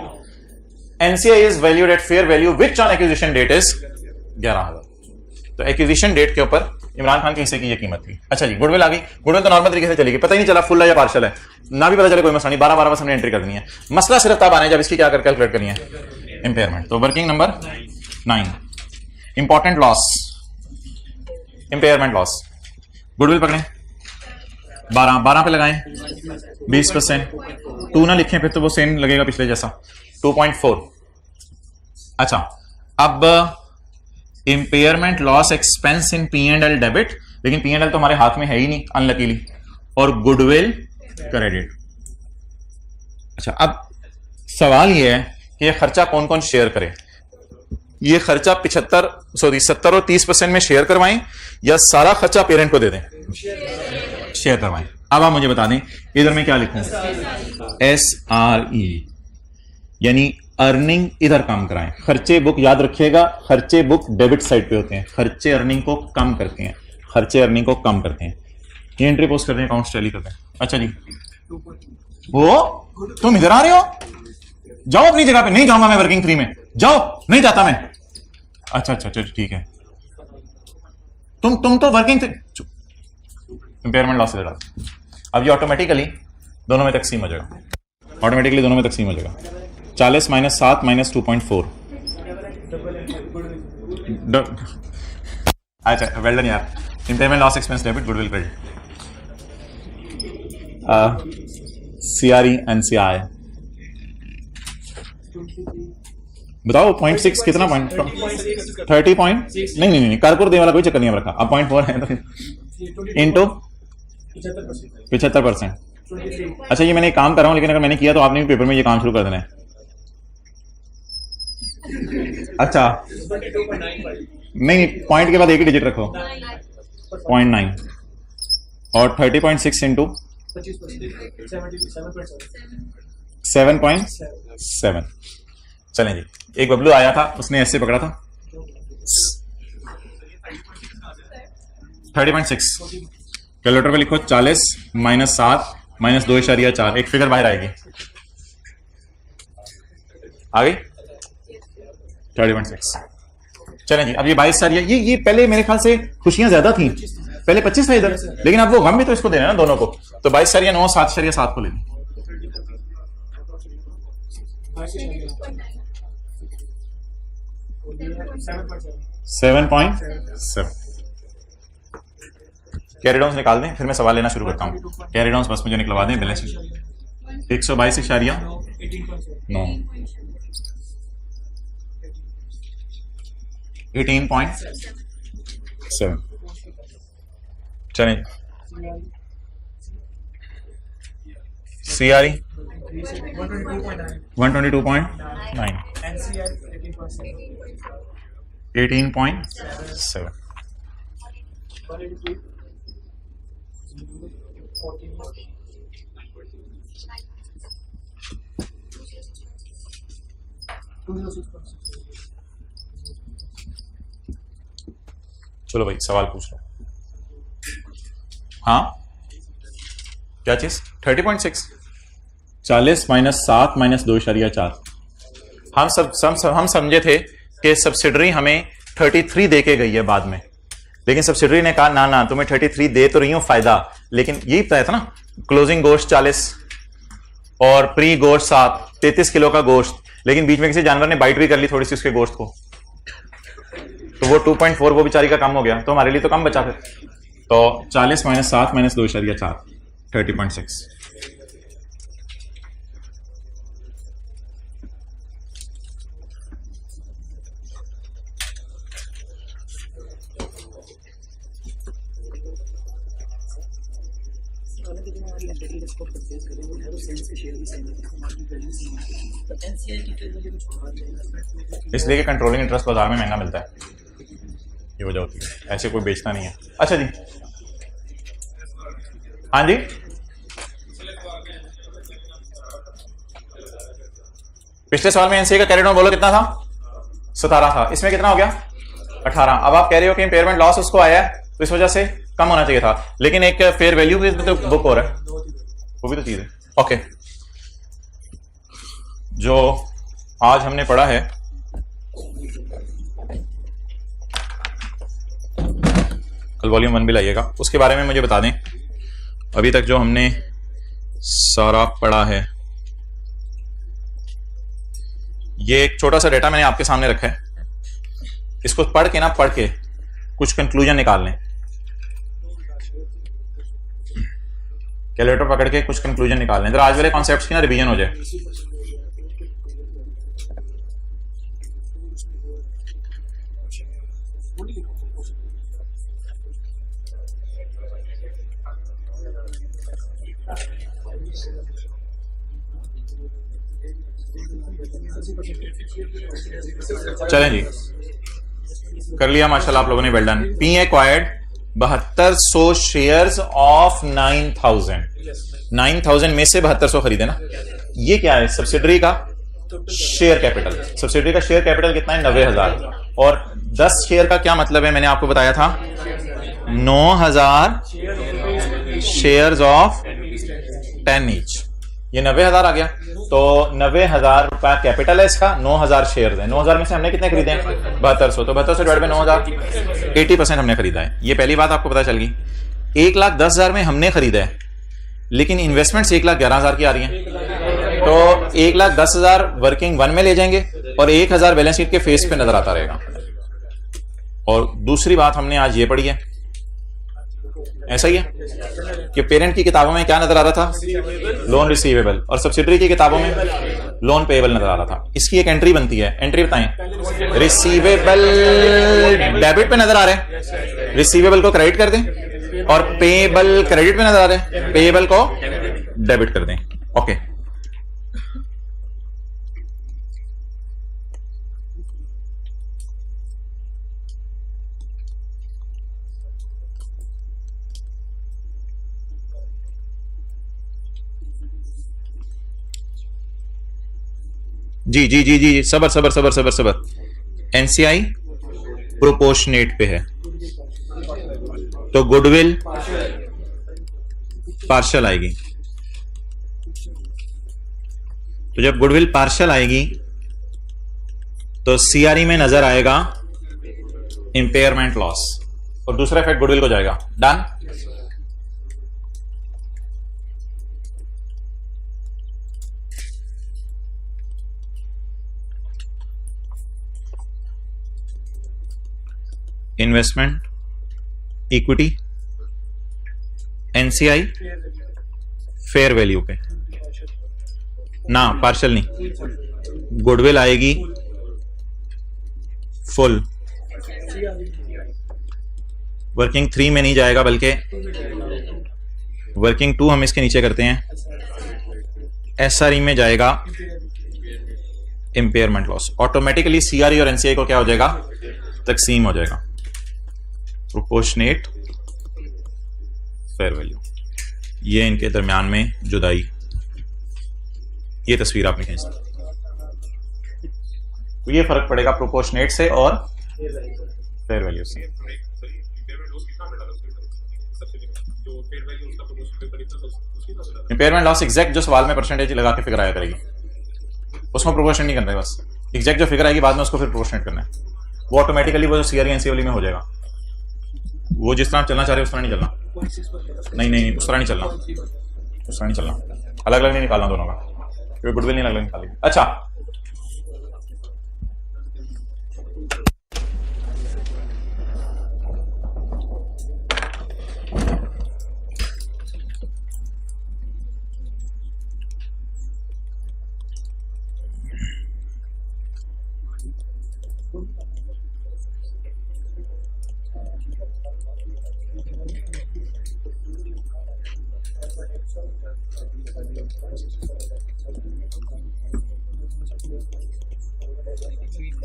NCI is valued at fair value which on acquisition date is 11,000। तो एक्विजिशन डेट के ऊपर इमरान खान के हिस्से की ये कीमत थी। अच्छा जी, गुडविल आ गई। गुडविल तो नॉर्मल तरीके से चलेगी, पता ही नहीं चला फुल है या पार्शल है, ना भी पता चले कोई मसला नहीं। 12 हमने एंट्री कर देनी है। मसला सिर्फ तब आना है जब इसकी क्या कर कैलकुलेट करनी है, इंपेयरमेंट। तो working number 9, important loss, impairment loss. Goodwill पकड़ें, 12 पे लगाएं 20%। 2 ना लिखें फिर तो वो सेम लगेगा पिछले जैसा, 2.4। अच्छा, अब इंपेयरमेंट लॉस एक्सपेंस इन P&L डेबिट, लेकिन P&L तो हमारे हाथ में है ही नहीं अनलकीली, और गुडविल क्रेडिट। अच्छा, अब सवाल यह है कि यह खर्चा कौन कौन शेयर करे। ये खर्चा 70 और 30% में शेयर करवाएं या सारा खर्चा पेरेंट को दे दें? शेयर करवाएं। अब आप मुझे बता दें इधर में क्या लिखूं? SRE, यानी अर्निंग इधर कम कराएं। खर्चे बुक याद रखिएगा, खर्चे बुक डेबिट साइड पे होते हैं, खर्चे अर्निंग को कम करते हैं, खर्चे अर्निंग को कम करते हैं। ये एंट्री पोस्ट करते हैं, अकाउंट्स टैली करते हैं। अच्छा जी, वो तुम इधर आ रहे हो, जाओ अपनी जगह पे। नहीं जाऊंगा मैं वर्किंग 3 में, जाओ। नहीं जाता मैं। अच्छा ठीक है, तुम तो वर्किंग इंपेयरमेंट लॉस इधर। अब ये ऑटोमेटिकली दोनों में तकसीम हो जाएगा, 40 - 7 - 2.4। अच्छा, वेल डन यार। Impairment loss expense debit goodwill credit. CRE NCI बताओ 0.6 कितना पॉइंट 30 पॉइंट नहीं कारकुर दे वाला कोई चक्कर नहीं है रखा अब 0.4 है तो इंटू 75%। अच्छा ये मैंने एक काम कर रहा हूं लेकिन अगर मैंने किया तो आपने भी पेपर में ये काम शुरू कर देना है। अच्छा नहीं पॉइंट के बाद एक ही डिजिट रखो 0.9 और 30.6 इंटू 7.7। चलें जी एक बबलू आया था उसने ऐसे पकड़ा था 30.6 कैलकुलेटर पे लिखो 40 - 7 - 2.4 एक फिगर बाहर आएगी आ गई 30.6। चलें जी अब ये 22 सारिया ये पहले मेरे ख्याल से खुशियां ज्यादा थी पहले 25 था इधर लेकिन अब वो गम भी तो इसको देना है ना दोनों को तो 22 सारिया 9 7.7 को ले ली 7.7 कैरी डाउन्स निकाल दें फिर मैं सवाल लेना शुरू करता हूं कैरी डाउन्स बस मुझे निकलवा दें बैलेंस 122.9 18.7 चलें CRE 122.9 18.7 चलो भाई सवाल पूछ लो। हाँ क्या चीज 30.6 40 - 7 - 2.4 हम समझे थे कि सब्सिडरी हमें 33 दे के गई है बाद में लेकिन सब्सिडरी ने कहा ना तुम्हें 33 दे तो रही हूं फायदा लेकिन यही बताया था ना क्लोजिंग गोश्त 40 और प्री गोश्त 7 33 किलो का गोश्त लेकिन बीच में किसी जानवर ने बाइट भी कर ली थोड़ी सी उसके गोश्त को तो वो 2.4 वो बेचारी का कम हो गया तो हमारे लिए तो कम बचा फिर तो 40 - 7 - 2.4 30.6 इसलिए कि कंट्रोलिंग इंटरेस्ट बाजार में महंगा मिलता है ये वजह होती है ऐसे कोई बेचता नहीं है। अच्छा जी हाँ जी पिछले सवाल में एनसीए का कैरी डाउन बोलो कितना था 17 था इसमें कितना हो गया 18। अब आप कह रहे हो कि इम्पेयरमेंट लॉस उसको आया है तो इस वजह से कम होना चाहिए था लेकिन एक फेयर वैल्यू भी तो बुक हो रहा है वो भी तो चीज है। ओके जो आज हमने पढ़ा है कल वॉल्यूम 1 भी लाइएगा उसके बारे में मुझे बता दें अभी तक जो हमने सारा पढ़ा है ये एक छोटा सा डेटा मैंने आपके सामने रखा है इसको पढ़ के कुछ कंक्लूजन निकाल लें कैलकुलेटर पकड़ के कुछ कंक्लूजन निकाल लें जरा आज वाले कॉन्सेप्ट्स की ना रिवीजन हो जाए। चलें जी कर लिया माशाल्लाह आप लोगों ने well done. P acquired 7200 shares of 9000 में से 7200 खरीदे ना ये क्या है सब्सिडरी का शेयर कैपिटल सब्सिडरी का शेयर कैपिटल कितना है 90,000 और 10 शेयर का क्या मतलब है मैंने आपको बताया था 9000 शेयर्स ऑफ 10 ईच ये 90,000 आ गया तो 90,000 रुपया कैपिटल है इसका 9,000 शेयर है 9,000 में से हमने कितने खरीदे हैं 7200 तो 7200 डिवाइड बाय 9,000 80% हमने खरीदा है। ये पहली बात आपको पता चल गई। 1,10,000 में हमने खरीदा है लेकिन इन्वेस्टमेंट्स 1,11,000 की आ रही हैं तो 1,10,000 वर्किंग 1 में ले जाएंगे और 1,000 बैलेंस शीट के फेस पे नजर आता रहेगा। और दूसरी बात हमने आज ये पढ़ी है ऐसा ही है कि पेरेंट की किताबों में क्या नजर आ रहा था, लोन रिसीवेबल, और सब्सिडरी की किताबों में लोन पेएबल नजर आ रहा था। इसकी एक एंट्री बनती है, एंट्री बताएं। रिसीवेबल डेबिट पे नजर आ रहे हैं, रिसीवेबल को क्रेडिट कर दें, और पेएबल क्रेडिट पे नजर आ रहे हैं, पेएबल को डेबिट कर दें। ओके, जी जी जी जी, सबर सबर सबर सबर सबर। एनसीआई प्रोपोर्शनेट पे है, तो गुडविल पार्शियल आएगी। तो जब गुडविल पार्शियल आएगी तो सीआरई में नजर आएगा इंपेयरमेंट लॉस, और दूसरा इफेक्ट गुडविल को जाएगा। Done. Investment, equity, NCI fair value पे ना, पार्शियल नहीं, गुडविल आएगी फुल। वर्किंग 3 में नहीं जाएगा, बल्कि वर्किंग 2 हम इसके नीचे करते हैं, एसआरई में जाएगा इंपेयरमेंट लॉस। ऑटोमेटिकली सीआरई और एनसीआई को क्या हो जाएगा, तकसीम हो जाएगा, प्रोपोर्शनेट फेयर वैल्यू। ये इनके दरमियान में जुदाई, ये तस्वीर आपने खींच दी, तो ये फर्क पड़ेगा प्रोपोर्शनेट से और फेयर वैल्यू से। इंपेयरमेंट लॉस एग्जैक्ट जो सवाल में परसेंटेज लगा के फिगर आया करेगी, उसमें प्रोपोर्शनेट नहीं करना है, बस एग्जैक्ट जो फिगर आएगी बाद में उसको फिर प्रोपोर्शनेट करना है। वो ऑटोमेटिकली वो जो सीआरई एनसीआई में हो जाएगा। वो जिस तरह आप चलना चाह रहे हो उस तरह नहीं चलना, नहीं नहीं उस तरह नहीं चलना, उस तरह नहीं चलना, अलग अलग नहीं निकालना दोनों का, क्योंकि गुडविल नहीं अलग अलग निकालेगी। अच्छा,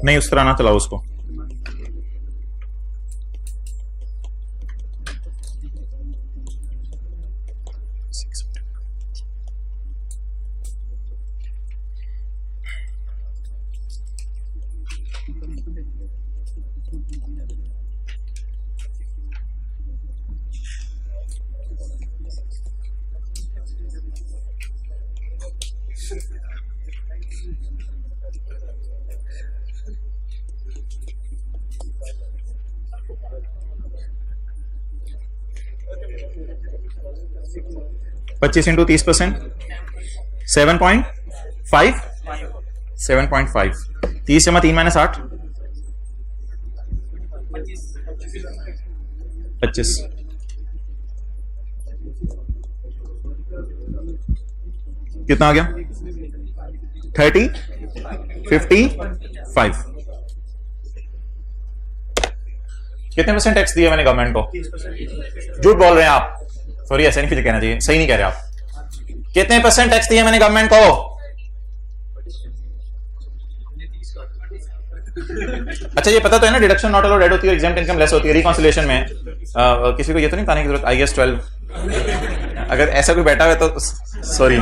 नहीं उस तरह ना चलाओ उसको। पच्चीस इंटू 30%, 7.5, 7.5, 30 जमा 3 माइनस 8, 25, कितना आ गया, 30, 55। कितने परसेंट टैक्स दिया मैंने गवर्नमेंट को? झूठ बोल रहे हैं आप, सॉरी ऐसा नहीं कहना चाहिए, सही नहीं कह रहे आप। कितने परसेंट टैक्स दिया मैंने गवर्नमेंट को? अच्छा, ये पता तो है ना, डिडक्शन नॉट अलाउड ऐड होती है, एग्जाम्प्ट इनकम लेस होती है रिकॉन्सिलिएशन में। किसी को ये तो नहीं बताने की जरूरत, IAS 12 अगर ऐसा कोई बैठा हुआ तो सॉरी,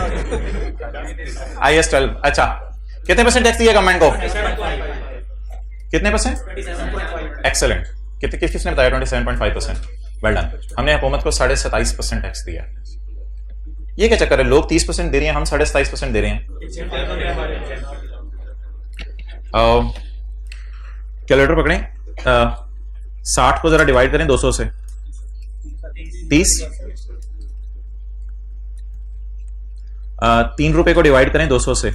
IAS 12। अच्छा, कितने परसेंट टैक्स दिया गवर्नमेंट को? कितने परसेंट? एक्सेलेंट। किसने बताया? 27.5%। Well done. हमने हुकूमत को 27.5% टैक्स दिया। ये क्या चक्कर है, लोग 30% दे रहे हैं, हम 27.5% दे रहे हैं। कैलकुलेटर पकड़ें, 60 को जरा डिवाइड करें 200 से, 30, 3 रुपए को डिवाइड करें 200 से,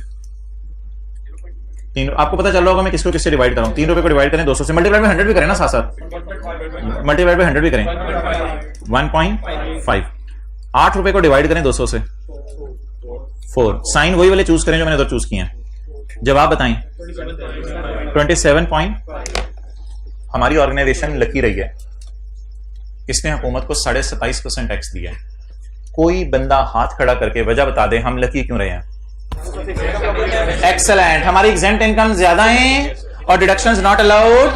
तीन, आपको पता चल रहा होगा मैं किसको किससे डिवाइड कर रहा हूँ। 3 रुपए को डिवाइड करें 200 से, मल्टीप्लाई में 100 भी करें ना, साथ साथ मल्टीप्लाई में 100 भी करें, 1.5। 8 रुपए को डिवाइड करें 200 से, 4। साइन वही वाले चूज करें जो मैंने उधर चूज किए हैं। जवाब बताएं। 27 पॉइंट। हमारी ऑर्गेनाइजेशन लकी रही है, इसने हुकूमत को 27.5% टैक्स दिया है। कोई बंदा हाथ खड़ा करके वजह बता दे हम लकी क्यों रहे हैं। एक्सेलेंट। हमारी एग्जेम्प्ट इनकम ज्यादा है और डिडक्शंस नॉट अलाउड,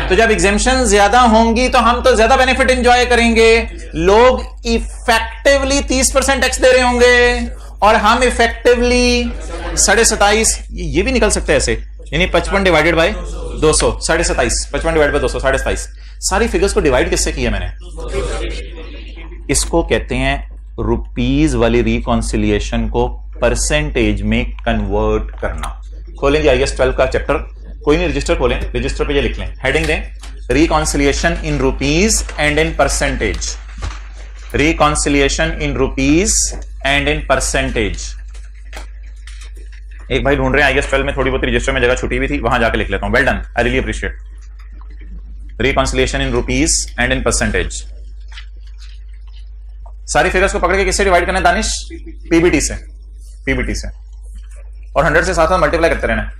तो जब एग्जेम्पशन ज्यादा होंगी तो हम तो ज्यादा बेनिफिट एंजॉय करेंगे। लोग इफेक्टिवली 30% टैक्स दे रहे होंगे और हम इफेक्टिवली 27.5। ये भी निकल सकता है ऐसे, यानी 55 डिवाइडेड बाय 200, 27.5। 55 divide by 200, 27.5। सारी फिगर्स को डिवाइड किससे किया मैंने? इसको कहते हैं रुपीज वाली रिकॉन्सिलिएशन को परसेंटेज में कन्वर्ट करना। खोलेंगे IAS 12 का चैप्टर, कोई नहीं रजिस्टर खोलें, रजिस्टर पे ये लिख लें, हेडिंग दें reconciliation in rupees and in percentage. Reconciliation in rupees and in percentage. एक भाई ढूंढ रहे हैं IAS 12 में थोड़ी बहुत रजिस्टर में जगह छुटी हुई थी, वहां जाके लिख लेता हूं। Well done, I really appreciate. Reconciliation in rupees and in percentage. सारी फिगर्स को पकड़ के किससे डिवाइड करना है दानिश? पीबीटी से, पीबीटी से, और 100 से साथ साथ मल्टीप्लाई करते रहना।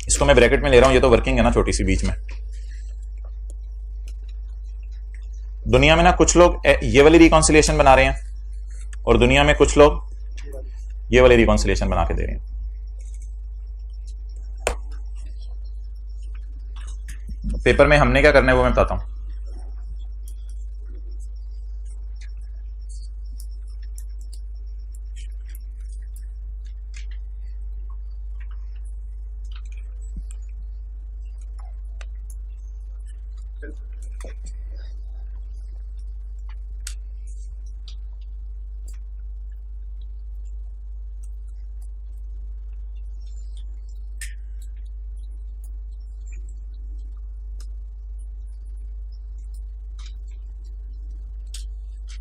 इसको मैं ब्रैकेट में ले रहा हूं, ये तो वर्किंग है ना छोटी सी बीच में। दुनिया में ना कुछ लोग ये वाली रिकॉन्सिलिएशन बना रहे हैं और दुनिया में कुछ लोग ये वाली रिकॉन्सिलिएशन बना के दे रहे हैं। पेपर में हमने क्या करना है वो मैं बताता हूं।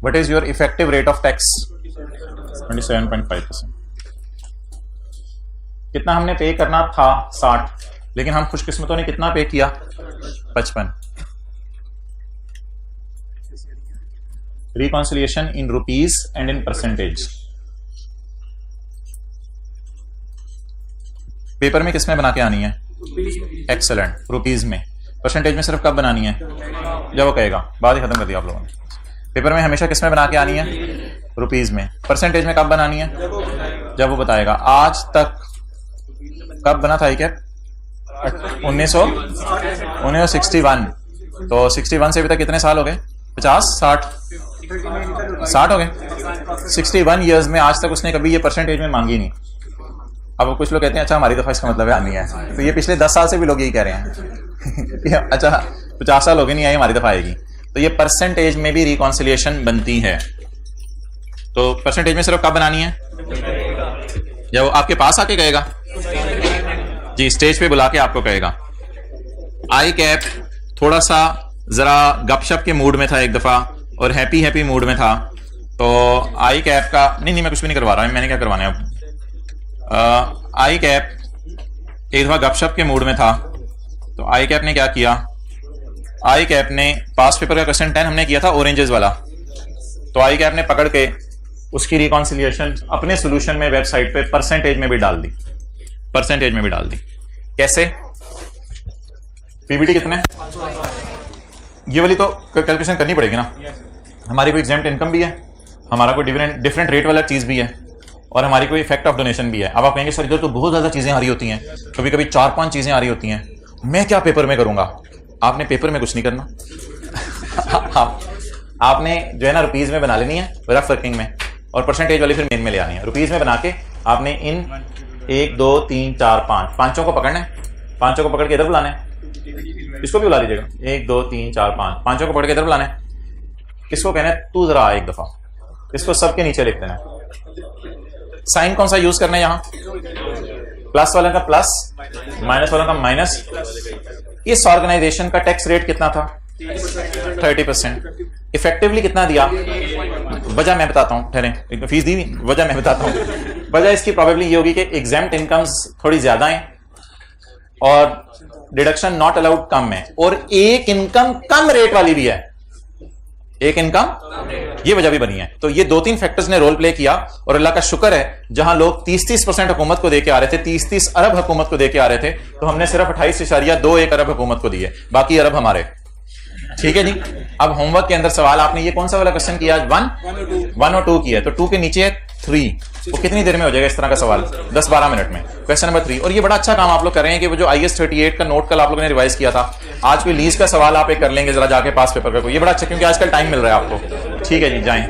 What is your effective rate of tax? 27.5%। कितना हमने पे करना था? 60, लेकिन हम खुशकिस्मतों ने कितना पे किया? 55। Reconciliation in rupees and in percentage. Paper में किसमें बना के आनी है? एक्सेलेंट। रुपीज में। परसेंटेज में सिर्फ कब बनानी है? जब वो कहेगा। बात ही खत्म कर दिया आप लोगों ने। पेपर में हमेशा किसमें बना के आनी है? रुपीज में। परसेंटेज में कब बनानी है? जब वो बताएगा। आज तक कब बना था? क्या 1961। तो 61 से अभी तक कितने साल हो गए? 50, 60 हो गए। 61 इयर्स में आज तक उसने कभी ये परसेंटेज में मांगी नहीं। अब कुछ लोग कहते हैं अच्छा हमारी दफा इसका मतलब है आनी है, तो ये पिछले 10 साल से भी लोग यही कह रहे हैं अच्छा 50 साल हो गए नहीं आई, हमारी दफा आएगी। तो ये परसेंटेज में भी रिकॉन्सिलिएशन बनती है। तो परसेंटेज में सिर्फ कब बनानी है? या वो आपके पास आके कहेगा जी, स्टेज पे बुला के आपको कहेगा। आई कैप थोड़ा सा जरा गपशप के मूड में था एक दफा और हैप्पी मूड में था, तो आई कैप का नहीं मैं कुछ भी नहीं करवा रहा, मैंने क्या करवाना है अब। आई कैप एक दफा गपशप के मूड में था, तो आई कैप ने क्या किया? आई कैप ने पास पेपर का क्वेश्चन 10 हमने किया था ऑरेंजेस वाला, तो आई कैप ने पकड़ के उसकी रिकॉन्सिलिएशन अपने सोल्यूशन में वेबसाइट पे परसेंटेज में भी डाल दी। परसेंटेज में भी डाल दी। कैसे? पीबीटी कितने? ये वाली तो कैलकुलेशन करनी पड़ेगी ना। हमारी कोई एग्जेम्प्ट इनकम भी है, हमारा कोई डिफरेंट रेट वाला चीज भी है, और हमारी कोई इफेक्ट ऑफ डोनेशन भी है। अब आप कहेंगे सर इधर तो बहुत ज्यादा चीजें आ रही होती हैं, कभी कभी 4-5 चीजें आ रही होती हैं, मैं क्या पेपर में करूंगा? आपने पेपर में कुछ नहीं करना आपने जो है ना रुपीज में बना लेनी है रफ वर्किंग में, और परसेंटेज वाली फिर मेन में ले आनी है। रुपीज में बना के आपने इन 1 2 3 4 5 पांचों को पकड़ना है, पांचों को पकड़ के इधर बुलाना है। इसको भी बुला लीजिएगा, 1 2 3 4 5 पांचों को पकड़ के इधर बुलाना है। किसको कहना है? तू जरा एक दफा, इसको सबके नीचे लिख देना है। साइन कौन सा यूज करना है यहाँ? प्लस वाला का प्लस, माइनस वाला का माइनस। इस ऑर्गेनाइजेशन का टैक्स रेट कितना था? 30%। इफेक्टिवली कितना दिया? वजह मैं बताता हूं, ठहरें, फीस दी हुई, वजह मैं बताता हूं। वजह इसकी प्रोबेबली ये होगी कि एग्जाम्प्ट इनकम्स थोड़ी ज्यादा हैं और डिडक्शन नॉट अलाउड कम है, और एक इनकम कम रेट वाली भी है, एक इनकम, ये वजह भी बनी है। तो ये 2-3 फैक्टर्स ने रोल प्ले किया, और अल्लाह का शुक्र है जहां लोग 30-30% हुकूमत को देके आ रहे थे, 30-30 अरब हुकूमत को देके आ रहे थे, तो हमने सिर्फ 28.21 अरब हुकूमत को दिए, बाकी अरब हमारे। ठीक है जी। अब होमवर्क के अंदर सवाल आपने ये कौन सा वाला क्वेश्चन किया? 1 और 2 किया, तो 2 के नीचे है 3। वो कितनी देर में हो जाएगा इस तरह का सवाल? 10-12 मिनट में। Question number 3। और ये बड़ा अच्छा काम आप लोग कर रहे हैं कि वो जो IS 38 का नोट कल आप लोगों ने रिवाइज किया था, आज कोई लीज का सवाल आप एक कर लेंगे जरा जाके पास पेपर का कोई, ये बड़ा अच्छा, क्योंकि आजकल टाइम मिल रहा है आपको। ठीक है जी, जाएं।